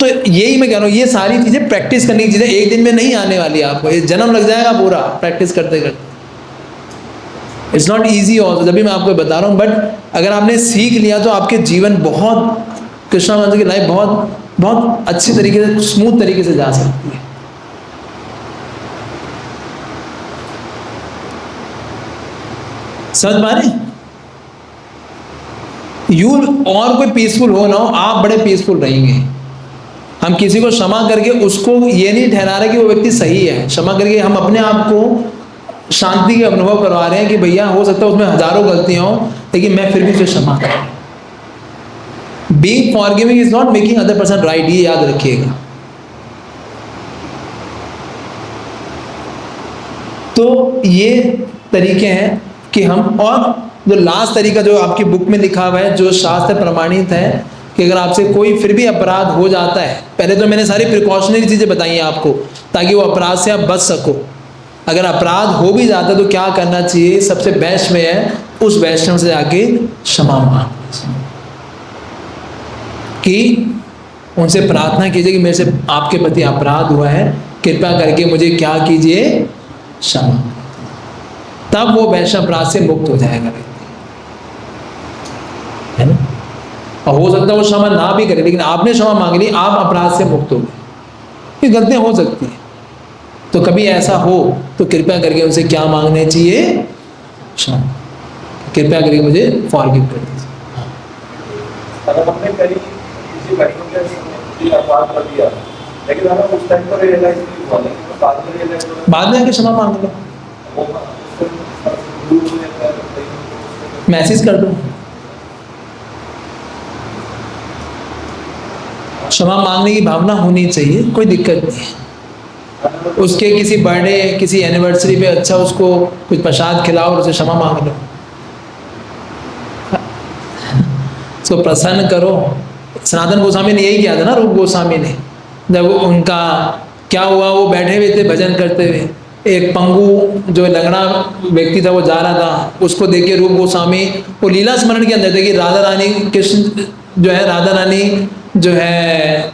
तो यही मैं कह रहा हूँ, ये सारी चीजें प्रैक्टिस करने की चीजें, एक दिन में नहीं आने वाली, आपको ये जन्म लग जाएगा पूरा प्रैक्टिस करते करते। इट्स नॉट ईजी ऑल्सो, जब भी मैं आपको बता रहा हूँ, बट अगर आपने सीख लिया तो आपके जीवन बहुत, कृष्णा माता की लाइफ बहुत बहुत अच्छी तरीके से, स्मूथ तरीके से जा सकती है। समझ पा रहे? यू और कोई पीसफुल हो ना हो, आप बड़े पीसफुल रहेंगे। हम किसी को क्षमा करके उसको ये नहीं ठहरा रहे कि वो व्यक्ति सही है, क्षमा करके हम अपने आप को शांति के अनुभव करवा रहे हैं कि भैया हो सकता है उसमें हजारों गलतियां हो, लेकिन मैं फिर भी उसे क्षमा करूं। Being forgiving is not making other person right, ये याद रखिएगा। तो ये तरीके हैं कि हम, और जो लास्ट तरीका जो आपकी बुक में लिखा हुआ है, जो शास्त्र प्रमाणित है, कि अगर आपसे कोई फिर भी अपराध हो जाता है, पहले तो मैंने सारी प्रिकॉशनरी चीजें बताई हैं आपको ताकि वो अपराध से आप बच सको। अगर अपराध हो भी जाता है तो क्या करना चाहिए, सबसे बेस्ट में है उस वैष्णव से जाके क्षमा मांग, कि उनसे प्रार्थना कीजिए कि मेरे से आपके प्रति अपराध हुआ है, कृपया करके मुझे क्या कीजिए, क्षमा। तब वो वैश्य अपराध से मुक्त हो जाएगा, है ना। और हो सकता है वो क्षमा ना भी करे, लेकिन आपने क्षमा मांग ली, आप अपराध से मुक्त हो गए। ये गलतियां हो सकती हैं, तो कभी ऐसा हो तो कृपया करके उनसे क्या मांगने चाहिए, क्षमा, कृपया करके मुझे फॉरगिव कर दीजिए। अगर हमने कहीं किसी वैष्णव के सामने अपराध कर दिया, लेकिन हमें उस टाइम पर रियलाइज नहीं हुआ, लेकिन बाद में आके क्षमा मांग लो, मैसेज कर दो, क्षमा मांगने की भावना होनी चाहिए, कोई दिक्कत नहीं है। उसके किसी बर्थडे, किसी एनिवर्सरी पे अच्छा उसको कुछ प्रसाद खिलाओ और उसे क्षमा मांग लो, उसको प्रसन्न करो। सनातन गोस्वामी ने यही किया था ना, रूप गोस्वामी ने, जब उनका क्या हुआ, वो बैठे हुए थे भजन करते हुए, एक पंगु जो लंगड़ा व्यक्ति था वो जा रहा था, उसको देख के रूप गोस्वामी, वो लीला स्मरण के अंदर थे कि राधा रानी, कृष्ण जो है, राधा रानी जो है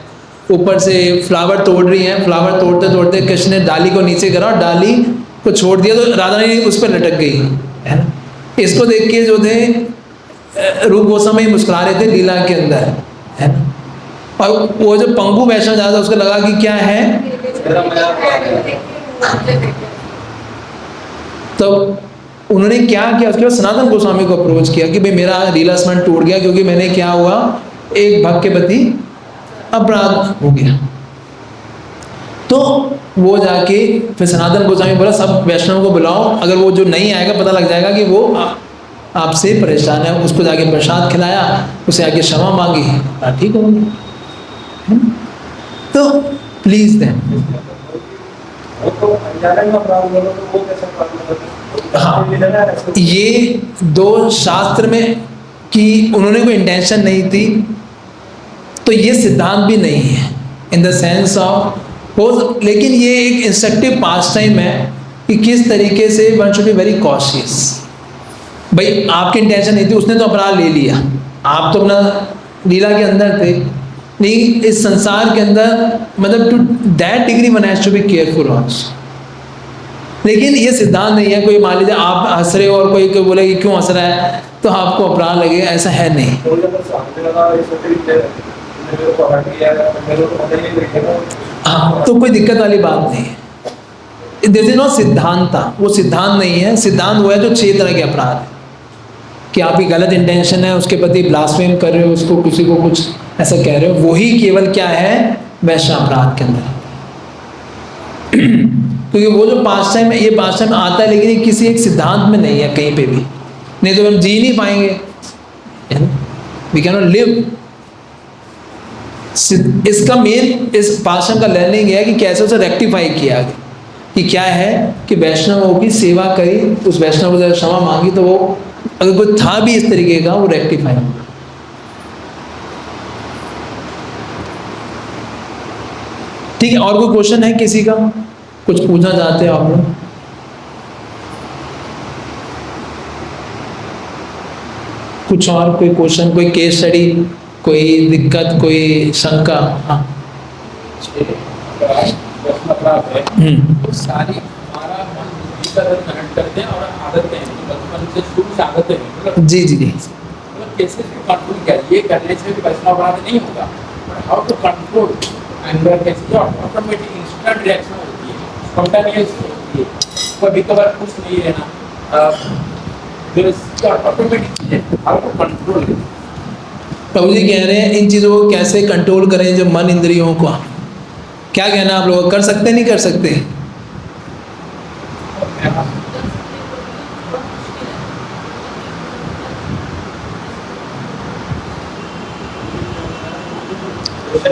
ऊपर से फ्लावर तोड़ रही हैं, फ्लावर तोड़ते तोड़ते कृष्ण ने डाली को नीचे करा और डाली को छोड़ दिया, तो राधा रानी उस पर लटक गई, है ना। इसको देख के जो थे रूप गोस्वामी मुस्कुरा रहे थे लीला के अंदर, है ना। और वो जो पंगु वैष्णव जा रहा था उसको लगा कि क्या है, तो उन्होंने क्या किया, उसके बाद सनातन गोस्वामी को अप्रोच किया कि भाई मेरा लीला स्मरण टूट गया क्योंकि मैंने क्या हुआ, एक भक्त के प्रति अपराध हो गया। तो वो जाके फिर सनातन गोस्वामी बोला सब वैष्णव को बुलाओ, अगर वो जो नहीं आएगा पता लग जाएगा कि वो आपसे परेशान है। उसको जाके प्रसाद खिलाया, उसे आके क्षमा मांगी, ठीक हो गया। तो प्लीज दें, तो अनजाने में अपराध बोलो तो वो कैसे अपराध होता है? हाँ, ये दो शास्त्र में कि उन्होंने कोई इंटेंशन नहीं थी, तो ये सिद्धांत भी नहीं है इन द सेंस ऑफ हो, लेकिन ये एक इंस्ट्रक्टिव पास टाइम है कि किस तरीके से one should be very cautious. भाई आपकी इंटेंशन नहीं थी, उसने तो अपराध ले लिया, आप तो अपना लीला के अंदर थे, नहीं इस संसार के अंदर, मतलब to that degree one has to be careful also. लेकिन ये सिद्धांत नहीं है, कोई मान लीजिए आप हंस रहे हो और कोई बोले कि क्यों हंस रहा है तो आपको अपराध लगेगा, ऐसा है नहीं। तो जब सामने लगा ऐसे तरीके मेरे को पकड़ लिया, मेरे को पता ही नहीं लगेगा। हाँ, तो कोई दिक्कत वाली बात नहीं है। दिस इज नॉट सिद्धांत, वो सिद्धांत नहीं है। सिद्धांत वो है जो 6 तरह के अपराध है कि आपकी गलत इंटेंशन है, उसके प्रति ब्लास्फेम कर रहे हो, उसको किसी को कुछ ऐसा कह रहे हो, वही केवल क्या है वैश्य अपराध के अंदर। क्योंकि वो जो पास टाइम है, ये पास टाइम आता है, लेकिन ये किसी एक सिद्धांत में नहीं है कहीं पे भी, नहीं तो हम जी नहीं पाएंगे, वी कैन नॉट लिव। इसका मेन इस पास का लर्निंग है कि कैसे उसे रेक्टिफाई किया गया, कि क्या है कि वैष्णवों की सेवा करी, उस वैष्णव को जरा क्षमा मांगी, तो वो अगर कोई था भी इस तरीके का वो रेक्टिफाई होगा। ठीक है, और कोई क्वेश्चन है किसी का, कुछ पूछना चाहते हो आप लोग? कुछ और कोई क्वेश्चन, कोई केस स्टडी, कोई दिक्कत, कोई शंका? हाँ, अपराध है तो सारी हमारा मन बुद्धि का कनेक्ट करते हैं और आदतें हैं, बचपन से शुरू से आदतें हैं, मतलब जी जी जी, मतलब कैसे कंट्रोल किया, ये करने से भी वैष्णव अपराध नहीं होगा, but how to control anger, कैसे ऑटोमेटिक इंस्टेंट रिएक्शन होती है, स्पॉन्टेनियस होती है, कभी कभार कुछ नहीं रहना, ऑटोमेटिक चीजें, हाउ टू कंट्रोल। प्रभु जी कह रहे हैं इन चीज़ों को कैसे कंट्रोल करें, जो मन इंद्रियों को, क्या कहना आप लोग, कर सकते नहीं कर सकते?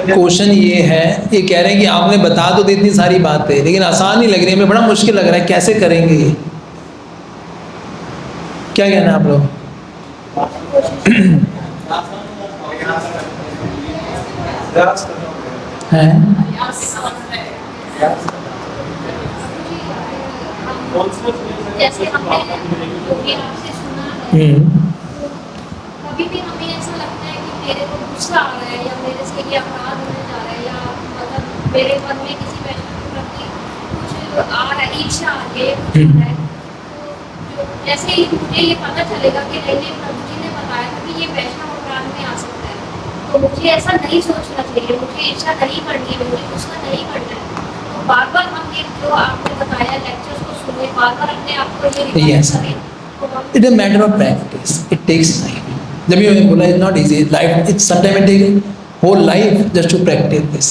क्वेश्चन ये है, ये कह रहे हैं कि आपने बता तो दी इतनी सारी बातें, लेकिन आसान नहीं लग रही है, हमें बड़ा मुश्किल लग रहा है, कैसे करेंगे ये? क्या कहना है आप लोग? हैं? जैसे हमने योगी आपसे सुना है, कभी भी हमें ऐसा लगता है कि मेरे को गुस्सा आ रहा है या मेरे से ये अपराध होने जा रहा है, या मतलब मेरे मन में किसी वैष्णव के प्रति कुछ आ रहा है, इच्छा आ रही है, तो जैसे ही मुझे ये पता चलेगा कि नहीं, प्रभु जी ने बताया था कि ये वैष्णव अपराध में आ सकता है, तो मुझे ऐसा नहीं सोचना चाहिए, मुझे इच्छा नहीं करनी है, मुझे गुस्सा नहीं करना है। तो बार बार हम ये जो आपने बताया लेक्चर्स को सुने, बार बार अपने आप को ये रिवाइज करें, it is matter of practice, it takes time. जब भी मैंने बोला it's not easy life, it's sometime it take whole life just to practice this,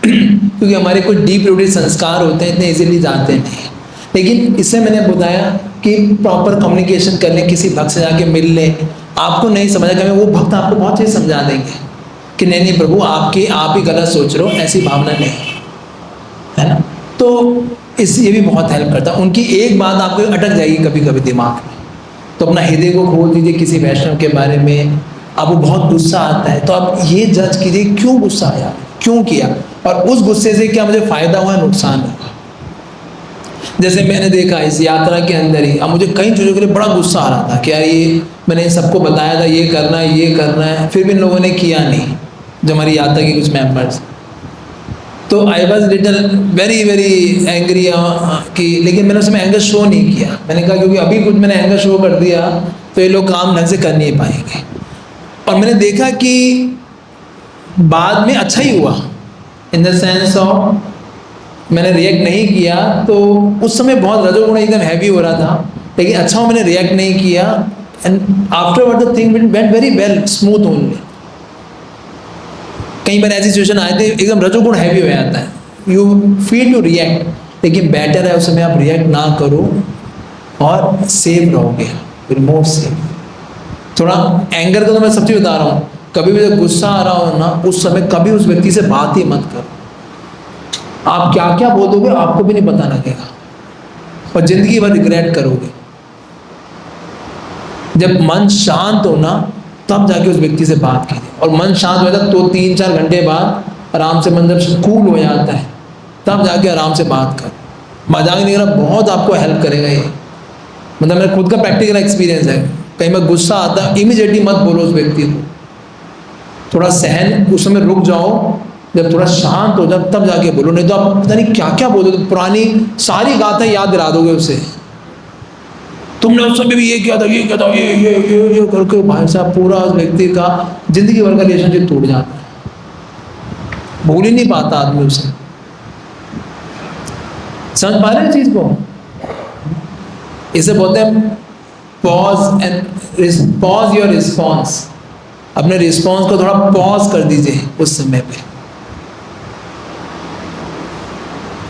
क्योंकि हमारे कुछ डीप रूटेड संस्कार होते हैं, इतने इजीली जाते नहीं। लेकिन इससे मैंने बताया कि प्रॉपर कम्युनिकेशन कर लें, किसी भक्त से जाके मिल लें, आपको नहीं समझा कभी वो भक्त आपको बहुत चीज़ समझा देंगे कि नहीं नहीं प्रभु आप ही गलत सोच रहे हो, ऐसी भावना नहीं है ना। तो इस ये भी बहुत हेल्प करता है, उनकी एक बात आपको अटक जाएगी कभी कभी दिमाग में, तो अपना हृदय को खोल दीजिए किसी वैष्णव के बारे में, आपको बहुत गुस्सा आता है तो आप ये जज कीजिए क्यों गुस्सा आया, क्यों किया, और उस गुस्से से क्या मुझे फ़ायदा हुआ, नुकसान हुआ। जैसे मैंने देखा इस यात्रा के अंदर ही, अब मुझे कई चीज़ों के लिए बड़ा गुस्सा आ रहा था कि यार ये मैंने सबको बताया था ये करना है, फिर भी इन लोगों ने किया नहीं, जो हमारी यात्रा के कुछ मेंबर्स। तो I was little very very angry कि, लेकिन मैंने उसमें एंगर शो नहीं किया। मैंने कहा क्योंकि अभी कुछ मैंने एंगर शो कर दिया तो ये लोग काम ढंग से कर नहीं पाएंगे। और मैंने देखा कि बाद में अच्छा ही हुआ, इन द सेंस ऑफ मैंने रिएक्ट नहीं किया तो उस समय बहुत रजोगुण एकदम हैवी हो रहा था, लेकिन अच्छा हो मैंने रिएक्ट नहीं किया, and afterward the thing went very well, smooth only. कई बार ऐसी सिचुएशन आए थे एकदम रजोगुण हैवी हो जाता है, यू फील टू रिएक्ट, लेकिन बेटर है उस समय आप रिएक्ट ना करो और सेफ रहोगे, मोर सेफ। थोड़ा एंगर का तो मैं सब चीज़ बता रहा हूँ, कभी भी जब गुस्सा आ रहा हो ना उस समय कभी उस व्यक्ति से बात ही मत करो। आप क्या क्या बोलोगे आपको भी नहीं पता लगेगा और जिंदगी भर रिग्रेट करोगे। जब मन शांत हो ना तब जाके उस व्यक्ति से बात कीजिए, और मन शांत हो जाता तो 3-4 घंटे बाद आराम से मन जब कूल हो जाता है तब जाके आराम से बात करो। मजाक नहीं कर रहा, बहुत आपको हेल्प करेगा ये, मतलब मेरा खुद का प्रैक्टिकल एक्सपीरियंस है। कहीं मैं गुस्सा आता इमीडिएटली मत बोलो उस व्यक्ति को, थोड़ा सहन, उस समय रुक जाओ, जब थोड़ा शांत हो जाए तब जाके बोलो, नहीं तो आप पता नहीं क्या क्या बोलोगे, तो पुरानी सारी गाथा याद दिला दोगे उसे, तुमने उस समय भी ये किया था, ये किया था, ये करके भाई साहब पूरा उस व्यक्ति का जिंदगी भर का रिलेशनशिप टूट जाता है, भूल ही नहीं पाता आदमी उसे। समझ पा रहे हैं चीज को? इसे बोलते हैं pause and pause your response. अपने रिस्पॉन्स को थोड़ा पॉज कर दीजिए उस समय पे।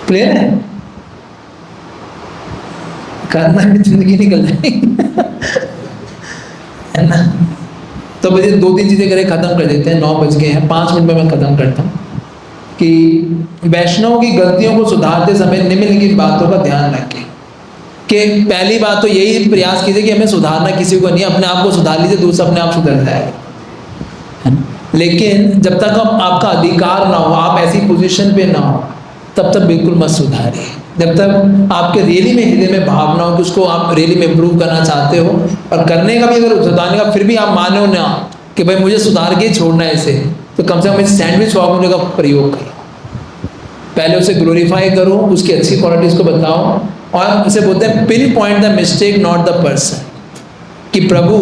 क्लियर है? करना भी जिंदगी निकल जाएगी है ना। तो मुझे 2-3 चीजें करे खत्म कर देते हैं, 9 बज गए हैं, 5 मिनट में मैं खत्म करता हूँ। कि वैष्णव की गलतियों को सुधारते समय निम्नलिखित बातों का ध्यान रखें। कि पहली बात तो यही प्रयास कीजिए कि हमें सुधारना किसी को नहीं, अपने आप को सुधार लीजिए, दूसरा अपने आप सुधर जाएगा, है ना। लेकिन जब तक आपका अधिकार ना हो, आप ऐसी पोजीशन पे ना हो, तब तक बिल्कुल मत सुधारिए। जब तक आपके रियली में हृदय में भावना हो कि उसको आप रियली में इम्प्रूव करना चाहते हो, और करने का भी अगर सुधारने का फिर भी आप मानो ना कि भाई मुझे सुधार के ही छोड़ना है इसे, तो कम से कम इस सैंडविच फॉर्मूले का प्रयोग करो। पहले उसे ग्लोरीफाई करो, उसकी अच्छी क्वालिटीज को बताओ, और उसे बोलते हैं pin point the mistake not the person. कि प्रभु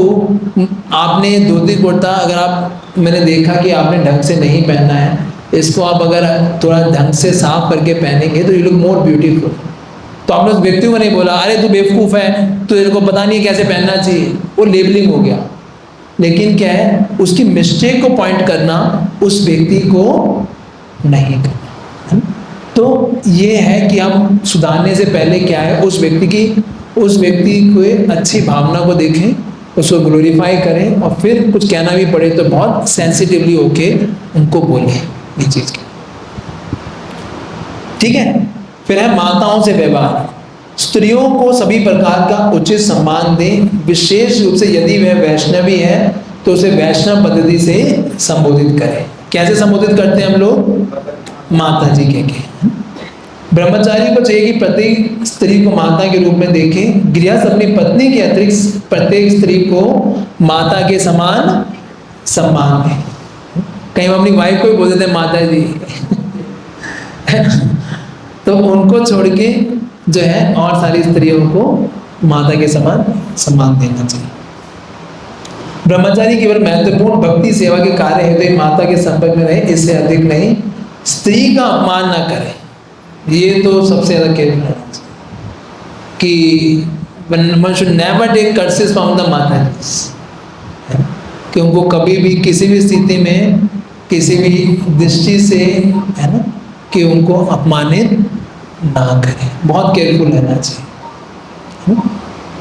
आपने धोती कुर्ता अगर आप, मैंने देखा कि आपने ढंग से नहीं पहना है, इसको आप अगर थोड़ा ढंग से साफ करके पहनेंगे तो यू लुक मोर ब्यूटीफुल। तो आपने उस व्यक्ति को नहीं बोला अरे तू बेवकूफ़ है, तो तेरे को पता नहीं है कैसे पहनना चाहिए, वो लेबलिंग हो गया। लेकिन क्या है, उसकी मिस्टेक को पॉइंट करना, उस व्यक्ति को नहीं करना। तो ये है कि हम सुधारने से पहले क्या है, उस व्यक्ति को अच्छी भावना को देखें, उसको ग्लोरीफाई करें, और फिर कुछ कहना भी पड़े तो बहुत सेंसिटिवली होके उनको बोलें ये चीज़ की। ठीक है। फिर है माताओं से व्यवहार। स्त्रियों को सभी प्रकार का उचित सम्मान दें, विशेष रूप से यदि वह वैष्णवी है तो उसे वैष्णव पद्धति से संबोधित करें। कैसे संबोधित करते हैं हम लोग? माता जी के। ब्रह्मचारी को चाहिए कि प्रत्येक स्त्री को माता के रूप में देखें। गृहस्थ अपनी पत्नी के अतिरिक्त प्रत्येक स्त्री को माता के समान सम्मान दें। कहीं हम अपनी वाइफ को भी बोल देते हैं माता जी तो उनको छोड़ के जो है और सारी स्त्रियों को माता के समान सम्मान देना चाहिए। ब्रह्मचारी केवल महत्वपूर्ण भक्ति सेवा के कार्य हेतु तो माता के संपर्क में रहे, इससे अधिक नहीं। स्त्री का अपमान ना करें, ये तो सबसे ज्यादा केयरफुल है कि one should never take curses from the mothers, कि उनको कभी भी किसी भी स्थिति में किसी भी दृष्टि से, है ना, कि उनको अपमानित ना करें। बहुत केयरफुल रहना चाहिए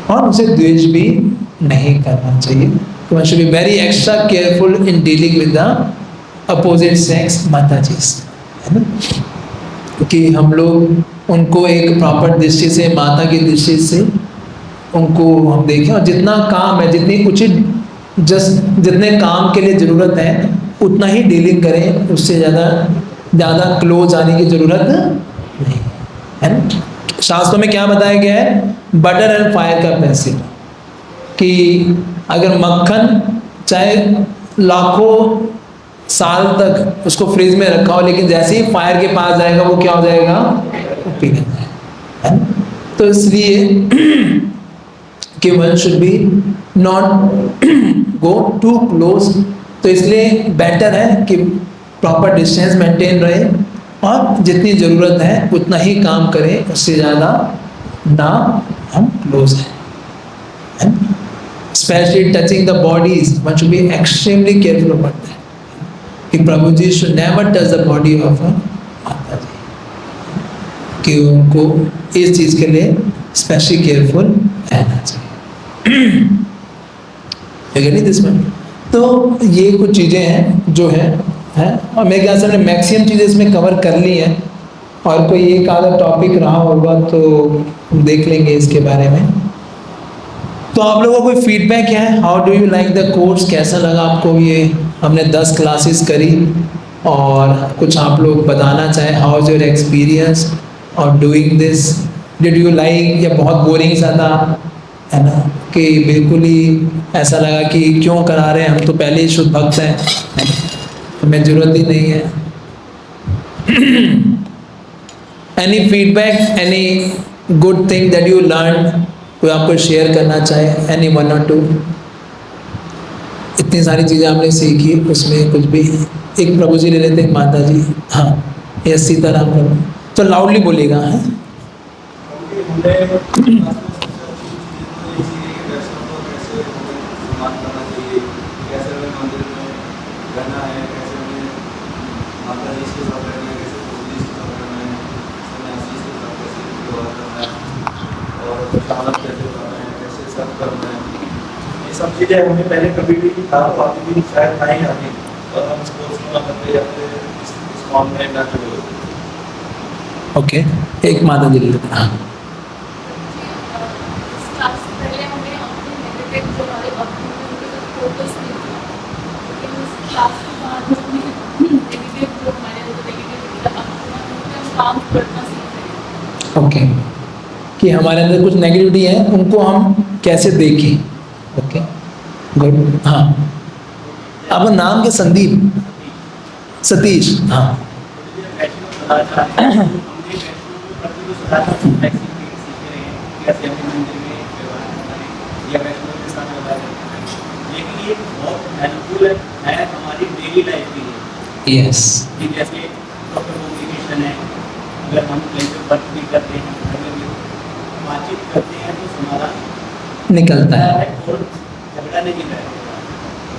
और उनसे द्वेष भी नहीं करना चाहिए। तो one should be very extra careful in dealing with the opposite sex माता जी, है ना, कि हम लोग उनको एक प्रॉपर दृष्टि से, माता की दृष्टि से उनको हम देखें, और जितना काम है, जितनी उचित जितने काम के लिए ज़रूरत है उतना ही डीलिंग करें, उससे ज़्यादा क्लोज आने की ज़रूरत नहीं है ना। शास्त्रों में क्या बताया गया है? बटर एंड फायर का प्रिंसिपल, कि अगर मक्खन चाहे लाखों साल तक उसको फ्रिज में रखा हो, लेकिन जैसे ही फायर के पास जाएगा वो क्या हो जाएगा? वो पिघल जाएगा, है ना। तो इसलिए कि one should be not go too close, तो इसलिए बेटर है कि प्रॉपर डिस्टेंस मेंटेन रहे, और जितनी ज़रूरत है उतना ही काम करें, उससे ज़्यादा ना हम क्लोज हैं। Specially touching the bodies, one should be extremely careful about that कि प्रभु जी should never touch the body of माता जी, कि उनको इस चीज़ के लिए स्पेशली केयरफुल रहना चाहिए। दिस में तो ये कुछ चीज़ें हैं जो हैं और मेरे ख्याल से हमने मैक्सिमम चीज़ें इसमें कवर कर ली हैं, और कोई एक आधा टॉपिक रहा होगा तो देख लेंगे इसके बारे में। तो आप लोगों को कोई फीडबैक है, how do you like the course, कैसा लगा आपको? ये हमने 10 क्लासेस करी, और कुछ आप लोग बताना चाहें, हाउ इज़ योर एक्सपीरियंस और doing this, did you like, या बहुत बोरिंग सा था, है ना, कि बिल्कुल ही ऐसा लगा कि क्यों करा रहे हैं, हम तो पहले ही शुद्ध भक्त हैं, हमें ज़रूरत ही नहीं है। Any feedback, any good thing that you learn, कोई आपको शेयर करना चाहे, एनी 1 or 2? इतनी सारी चीज़ें आपने सीखी, उसमें कुछ भी एक प्रभु जी ले लेते हैं, माता जी। हाँ, यस सीताराम प्रभु, तो लाउडली बोलिएगा। है सब चीज़ें हमें पहले कभी भी था, बाकी भी शायद नहीं आती, और हम स्पोर्ट्स में करते या फिर इस फॉर्म में ना जुड़े। ओके, एक माता जी ले लेते हैं। हाँ, क्लास से पहले हमें अपने नेगेटिव जो हमारे अपने फोकस नहीं था, लेकिन उस क्लास के बाद हमें नेगेटिव जो हमारे अंदर नेगेटिविटी का हम काम करना सीख रहे हैं। ओके, कि हमारे अंदर कुछ नेगेटिविटी है, उनको हम कैसे देखें। Okay, good. हाँ, आपका नाम क्या? संदीप, सतीश। हाँ, यस, जैसे कम्युनिकेशन है, अगर हम कहीं पे वर्क भी करते हैं, बातचीत करते हैं तो समाधान निकलता है। और झगड़ा नहीं रहता।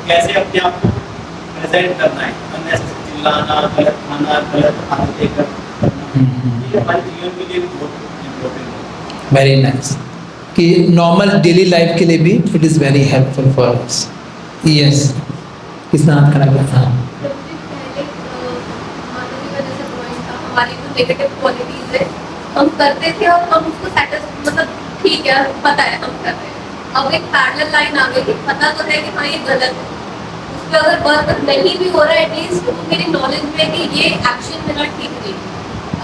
कैसे अपने आप को प्रेजेंट करना है, अननेसेसरी चिल्लाना, गलत खाना, गलत आदतें करना, ये हमारे जीवन के लिए भी बहुत इम्पोर्टेंट है। वेरी नाइस, कि नॉर्मल डेली लाइफ के लिए भी it is very helpful for us. Yes, किसने हाथ खड़ा किया? हाँ, हमारी जो नेगेटिव क्वालिटीज है हम करते थे, और हम उसको मतलब ठीक है, पता है हम कर रहे हैं। अब एक पैरेलल लाइन आ गई कि पता तो है कि हाँ ये गलत है, उस पर अगर वर्क नहीं भी हो रहा है, एटलीस्ट तो मेरी नॉलेज में है कि ये एक्शन मेरा ठीक नहीं है।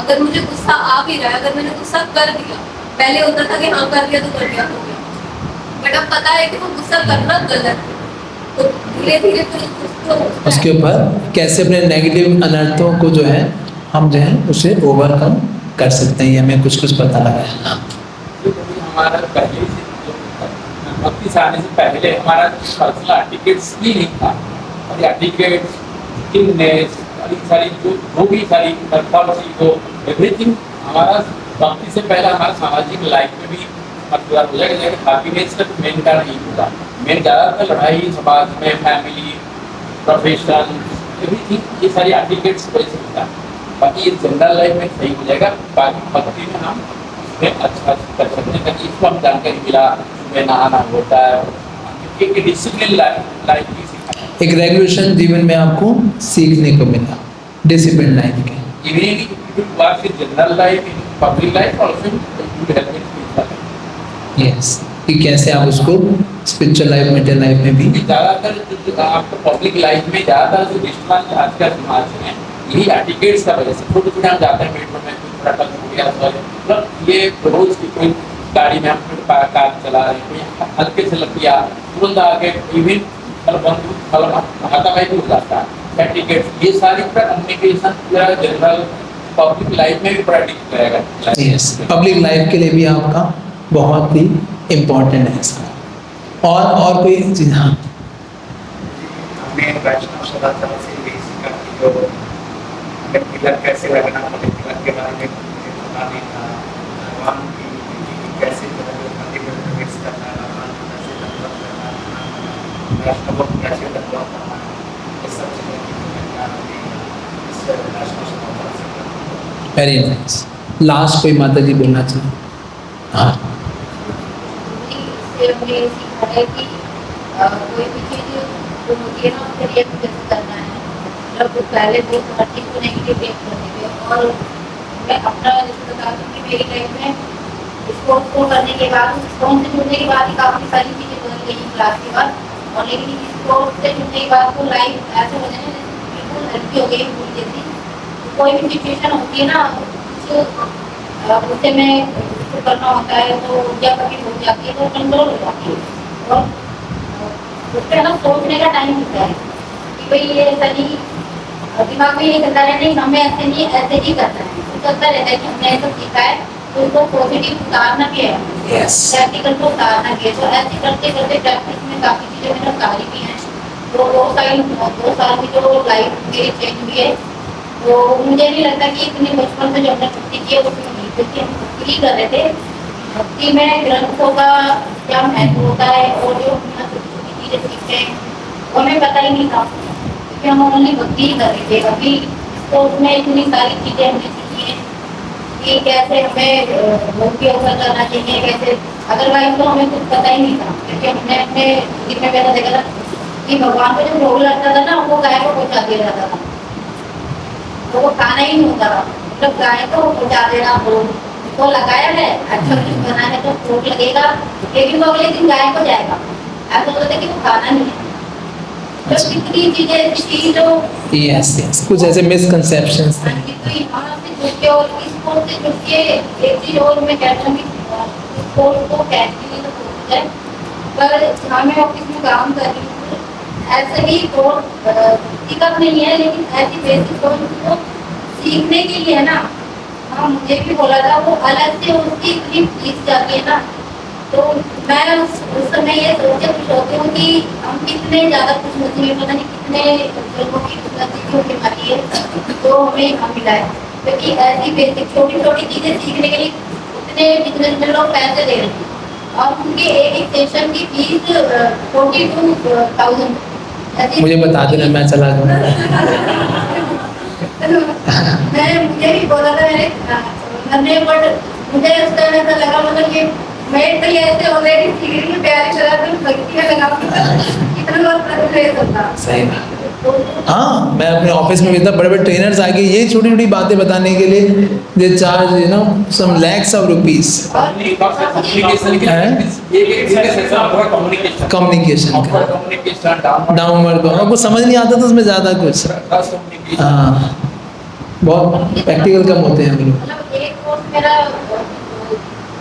अगर मुझे गुस्सा आ भी रहा है, अगर मैंने गुस्सा कर दिया, पहले होता था कि हाँ कर दिया तो कर दिया, हो गया, बट अब पता है कि वो गुस्सा करना गलत है, तो धीरे धीरे फिर उसके ऊपर कैसे अपने नेगेटिव अनर्थों को जो है हम जो है उसे ओवरकम कर सकते हैं, ये हमें कुछ कुछ पता लगा है। हाँ, हमारा पहले से भक्ति से आने से पहले हमारा पर्सनल एटिकेट्स भी नहीं था, और एटिकेट्स, थिंगनेस, सारी जो भी सारी पॉलिसी को एवरीथिंग हमारा भक्ति से पहले हमारा सामाजिक लाइफ में भी मतलब हो जाएगा। हैप्पीनेस सिर्फ मेन का नहीं होगा, मेन ज़्यादातर लड़ाई समाज में, फैमिली, प्रोफेशन, एवरीथिंग ये सारी एटिकेट्स वजह से होता है। बाकी ये जनरल लाइफ में सही हो जाएगा, बाकी भक्ति में हम उसमें अच्छा कर सकते हैं। ताकि इसको हम जानकारी मिला, सुबह नहाना होता है, एक डिसिप्लिन लाइफ की सीखा है। एक रेगुलेशन जीवन में आपको सीखने को मिला, डिसिप्लिन लाइफ के। Even if you work in general life, in public life also, you will help in spiritual life. Yes, कि कैसे आप उसको स्पिरिचुअल लाइफ, मेंटल लाइफ में भी। क्योंकि ज़्यादातर जो आपको पब्लिक लाइफ में ज़्यादातर जो डिस्टर्बेंस आज का समाज में यही एटिकेट्स का वजह से छोटे छोटे हम जाते हैं मेट्रो में, कोई थोड़ा कल हो गया, मतलब ये रोज की कोई गाड़ी में हम कार चला रहे हैं, कोई हल्के से लग गया, तुरंत आके इवन मतलब हाथापाई भी हो जाता है। एटिकेट्स ये सारी पूरा कम्युनिकेशन पूरा जनरल पब्लिक लाइफ में भी पूरा टिक रहेगा। यस, पब्लिक लाइफ के लिए भी आपका बहुत ही इम्पोर्टेंट है इसका। और कोई चीज़? हाँ, हमें वैष्णव सदाचार से यही सीखा कि जो तिलक कैसे लगना, मुझे तिलक के बारे में पता नहीं था। भगवान की कैसे मंदिर में प्रवेश करना, भगवान को कैसे दंडवत करना, वैष्णवों को कैसे दंडवत करना, ये सब चीज़ें की ज्ञान में इस वैष्णव समाज से। Very nice. लास्ट कोई माता जी बोलना चाहिए? हाँ, इससे हमें सीखा है कि कोई भी चीज़ जो होती है ना उसका रिएक्ट कैसे करना है। मतलब पहले तो हर चीज़ को नेगेटिव रिएक्ट करते थे, और मैं अपना बता दूँ कि मेरी लाइफ में स्पोर्ट्स को करने के बाद, स्पोर्ट्स से जुड़ने के बाद ही काफ़ी सारी चीज़ें बदल गई क्लास के बाद। और लेकिन स्पोर्ट्स से जुड़ने के बाद तो लाइफ ऐसे हो जाए बिल्कुल हल्की हो गई भूल जैसी। कोई भी सिचुएशन होती है ना उससे मैं उसको करना होता है तो ऊर्जा कभी हो जाती है तो कंट्रोल हो जाती है। और उस पर ना सोचने का टाइम मिलता है कि भाई ये ऐसा नहीं, दिमाग में ये चलता है नहीं हमें ऐसे नहीं ऐसे ही करना है। तो चलता रहता है कि हमने ऐसा सीखा है तो उसको पॉजिटिव उतारना भी है, प्रैक्टिकल को उतारना भी है। तो ऐसे करते करते प्रैक्टिस में काफ़ी चीज़ें मैंने उतारी भी हैं। तो 2 साल की जो लाइफ मेरी चेंज हुई है, तो मुझे नहीं लगता कि इतनी बचपन से जो हमने भक्ति की है उसमें नहीं, क्योंकि हम भक्ति ही कर रहे थे। भक्ति में ग्रंथों का क्या महत्व होता है और जो हम छोटी छोटी चीज़ें सीखते हैं वो हमें पता ही नहीं था, क्योंकि हम ओनली भक्ति ही कर रहे थे। अभी तो उसमें इतनी सारी चीज़ें हमने सीखी हैं कि कैसे हमें भक्ति अवसर करना चाहिए, कैसे, अदरवाइज तो हमें कुछ पता ही नहीं था। क्योंकि हमने अपने दिन में पहले देखा था कि भगवान को जब भोग लगता था ना वो गाय को पहुँचा दिया जाता था, तो वो खाना ही नहीं होता था। मतलब गाय को पहुँचा देना, भोग को लगाया है, अच्छा कुछ बना है तो भोग लगेगा, लेकिन वो अगले दिन गाय को जाएगा। ऐसा होता था कि वो खाना नहीं है। तो कितनी चीजें ऐसी थी जो यस, कुछ ऐसे मिसकंसेप्शंस थे। तो यहाँ से जुड़ के और इस स्पोर्ट से जुड़ के एक चीज और मैं कहता हूँ कि स्पोर्ट को कैच के लिए तो सोच है, पर जहाँ मैं ऑफिस में काम कर रही हूँ ऐसे ही कोर्स दिक्कत नहीं है, लेकिन ऐसी बेसिक कोर्स को सीखने के लिए है ना। हाँ, मुझे भी बोला था वो अलग से उसकी इतनी फीस जाती है ना, तो मैं उस समय ये सोच के खुश होती हूँ कि हम कितने ज़्यादा खुश होते हैं, पता नहीं कितने लोगों की नसीबों की बीमारी है तो हमें यहाँ मिला है। क्योंकि ऐसी बेसिक छोटी छोटी चीज़ें सीखने के लिए उतने बिजनेसमैन लोग पैसे दे रहे हैं, और उनके एक सेशन की फीस 42,000। मुझे बता देना, मैं चला जाऊँगा। मुझे भी बोला था मैंने, बट मुझे उस टाइम ऐसा लगा मतलब कि मैं तो ये ऐसे ऑलरेडी सीख रही हूँ, तैयारी चला रही हूँ, भक्ति में लगा कितना बहुत प्रेस होता। सही बात। हाँ, मैं अपने ऑफिस में इतना बड़े बड़े ट्रेनर्स आके ये छोटी छोटी बातें बताने के लिए they charge some lakhs of rupees। Communication downward आपको समझ नहीं आता तो उसमें ज़्यादा कुछ। हाँ, बहुत प्रैक्टिकल कम होते हैं हम लोग। मतलब एक कोर्स मेरा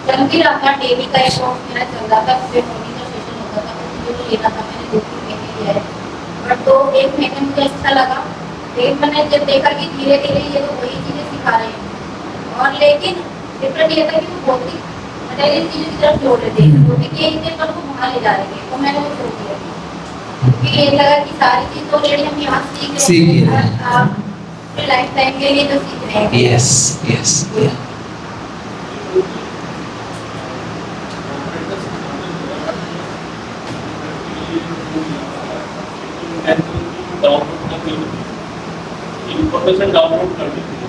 चल भी रहा था, डेली का एक कोर्स मेरा चल रहा था, फिर मॉर्निंग का सेशन होता था, तो मुझे लेना था, मैंने 2-3 महीने लिया है। बट तो 1 महीने मुझे अच्छा लगा, लेकिन मैंने जब देखा कि धीरे धीरे ये तो वही चीज़ें सिखा रहे हैं, और लेकिन डिफरेंट ये था कि वो भौतिक मटेरियल चीज़ों की तरफ जोड़ रहे थे, भौतिक यही थे पर वो वहाँ ले जा रहे थे, तो मैंने वो छोड़ दिया। क्योंकि ये लगा कि सारी चीज़ तो ऑलरेडी हम यहाँ सीख रहे हैं, आप अपने लाइफ टाइम के लिए तो सीख रहे हैं। यस। इन्फॉर्मेशन डाउनलोड कर देती है,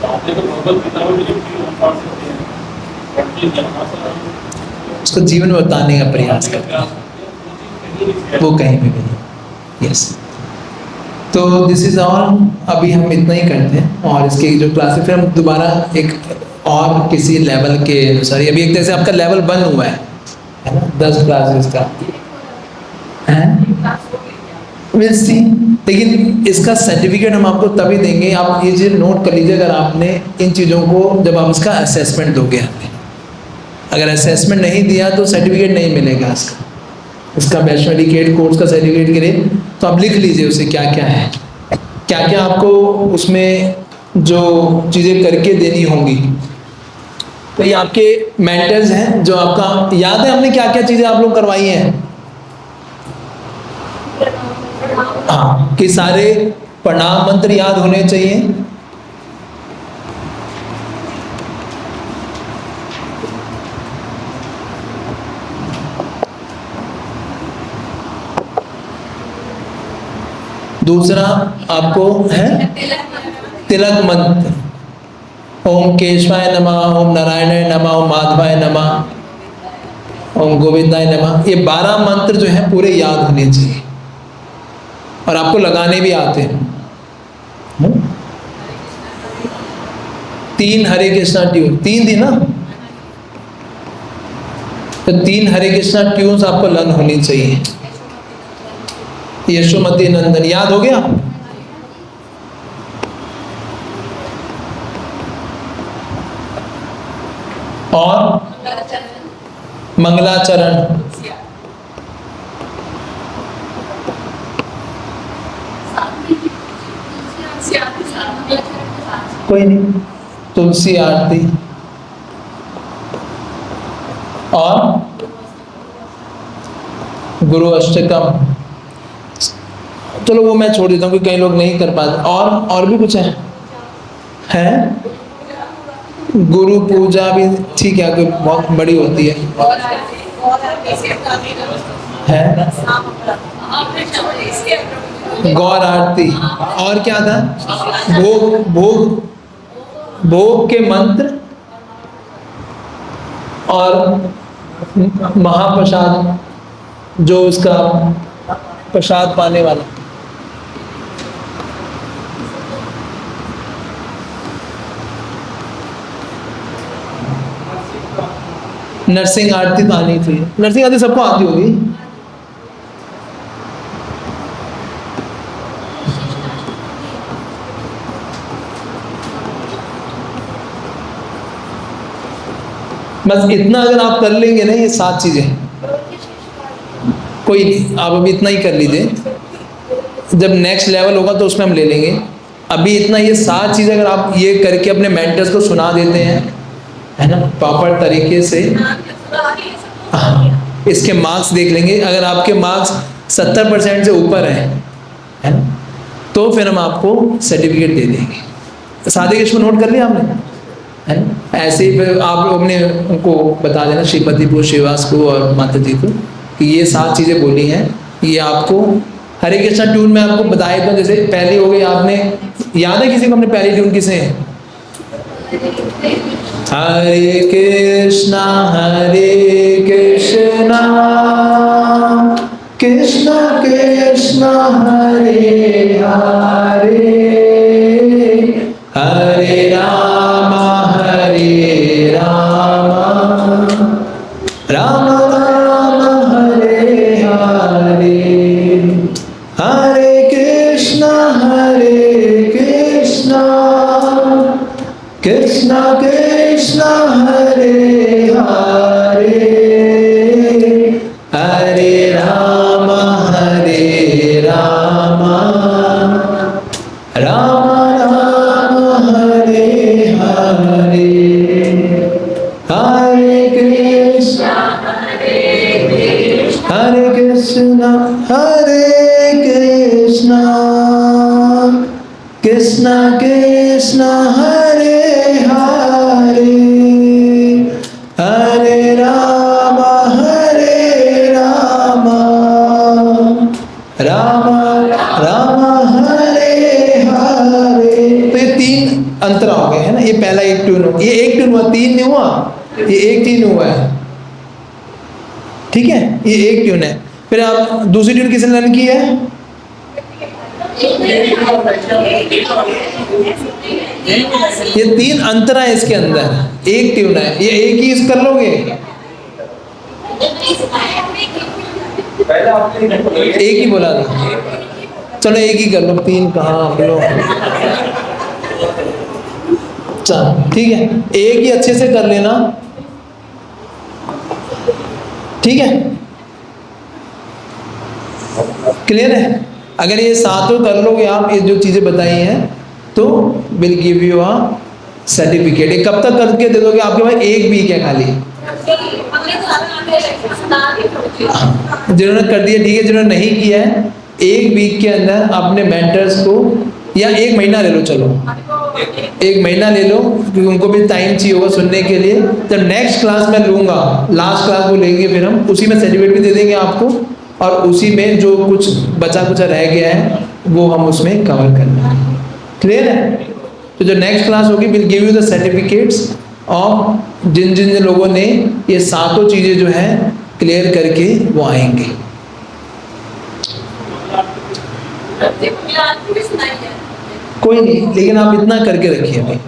आपने तो गूगल किताबें भी लिखी हम पढ़ सकते हैं, बट ये यहाँ से उसको जीवन में बताने का प्रयास करते हैं, वो कहीं भी नहीं। यस, तो दिस इज़ ऑल। अभी हम इतना ही करते हैं, और इसके जो क्लासेस फिर हम दोबारा एक और किसी लेवल के अनुसार, अभी एक तरह से आपका लेवल 1 हुआ है ना, 10 क्लासेस का है, विल सी। लेकिन इसका सर्टिफिकेट हम आपको तभी देंगे, आप ये चीज़ नोट कर लीजिए, अगर आपने इन चीज़ों को, जब आप इसका असेसमेंट दोगे हमें, अगर असेसमेंट नहीं दिया तो सर्टिफिकेट नहीं मिलेगा इसका वैष्णो डेडिकेट कोर्स का सर्टिफिकेट के लिए। तो आप लिख लीजिए उसे क्या क्या है, क्या क्या आपको उसमें जो चीज़ें करके देनी होंगी। तो ये आपके मेंटर्स हैं, जो आपका याद है हमने क्या क्या चीज़ें आप लोग करवाई हैं। हाँ, कि सारे प्रणाम मंत्र याद होने चाहिए। दूसरा आपको है तिलक मंत्र, ओम केशवाय नमः, ओम नारायणाय नमः, ओम माधवाय नमः, ओम गोविंदाय नमः। ये 12 मंत्र जो है पूरे याद होने चाहिए और आपको लगाने भी आते हैं। 3 हरे कृष्णा ट्यून, 3 थी ना, तो 3 हरे कृष्णा ट्यून्स आपको लर्न होनी चाहिए। यशोमती नंदन याद हो गया। और मंगलाचरण, कोई नहीं, तुलसी आरती और गुरु अष्टकम। चलो वो मैं छोड़ देता हूँ, क्योंकि कई लोग नहीं कर पाते। और भी कुछ है गुरु पूजा भी ठीक है, कोई बहुत बड़ी होती है गौर आरती। और क्या था? भोग के मंत्र और महाप्रसाद, जो उसका प्रसाद पाने वाला। नरसिंह आरती तो आनी चाहिए। नरसिंह आरती सबको आती होगी। बस इतना अगर आप कर लेंगे ना, ये 7 चीजें, कोई नहीं, आप अभी इतना ही कर लीजिए। जब नेक्स्ट लेवल होगा तो उसमें हम ले लेंगे। अभी इतना, ये 7 चीजें अगर आप ये करके अपने मेंटर्स को सुना देते हैं, है ना, प्रॉपर तरीके से, इसके मार्क्स देख लेंगे। अगर आपके मार्क्स 70% से ऊपर है ना, तो फिर हम आपको सर्टिफिकेट दे देंगे। सादे कृष्ण नोट कर लिया आपने, है ना? ऐसे ही फिर आप अपने उनको बता देना, श्रीपति पुर श्रीवास को और माता जी को, कि ये 7 चीज़ें बोली हैं। ये आपको हरे कृष्णा ट्यून में आपको बताए तो, जैसे पहली हो गई, आपने याद है किसी को अपने पहली ट्यून किसे है? हरे कृष्णा कृष्णा कृष्णा हरे हरे, हरे राम राम राम हरे हरे, हरे कृष्णा कृष्णा कृष्णा हरे हरे, हरे राम राम राम हरे हरे, हरे कृष्णा कृष्णा कृष्णा हरे हरे, हरे राम राम राम हरे हरे। तो ये 3 अंतरा हो गए, है ना। ये पहला एक ट्यून हो, ये एक ट्यून हुआ, 3 नहीं हुआ, ये एक 3 हुआ है, ठीक है। ये एक ट्यून है। फिर आप दूसरी ट्यून किसने लर्न की है? ये 3 अंतरा है इसके अंदर, एक ट्यून है, ये एक ही कर लोगे, एक ही बोला था। चलो एक ही कर लो, 3 कहाँ आप लोग, चलो ठीक है, एक ही अच्छे से कर लेना, ठीक है, क्लियर है। अगर ये 7 कर लोगे आप, ये जो चीजें बताई हैं, तो will give you a certificate. ये कब तक करके दे दोगे? आपके पास 1 वीक है खाली। जिन्होंने कर दिया ठीक है, जिन्होंने नहीं किया है, 1 वीक के अंदर अपने मेंटर्स को या 1 महीना ले लो, चलो 1 महीना ले लो, क्योंकि उनको भी टाइम चाहिए होगा सुनने के लिए। जब नेक्स्ट क्लास में लूँगा, लास्ट क्लास को लेंगे, फिर हम उसी में सर्टिफिकेट भी दे देंगे आपको, और उसी में जो कुछ बचा कुचा रह गया है वो हम उसमें कवर कर लेंगे। क्लियर है? तो जो नेक्स्ट क्लास होगी will give you the certificates of जिन जिन लोगों ने ये सातों चीज़ें जो है क्लियर करके वो आएंगे। कोई नहीं, लेकिन आप इतना करके रखिए भाई।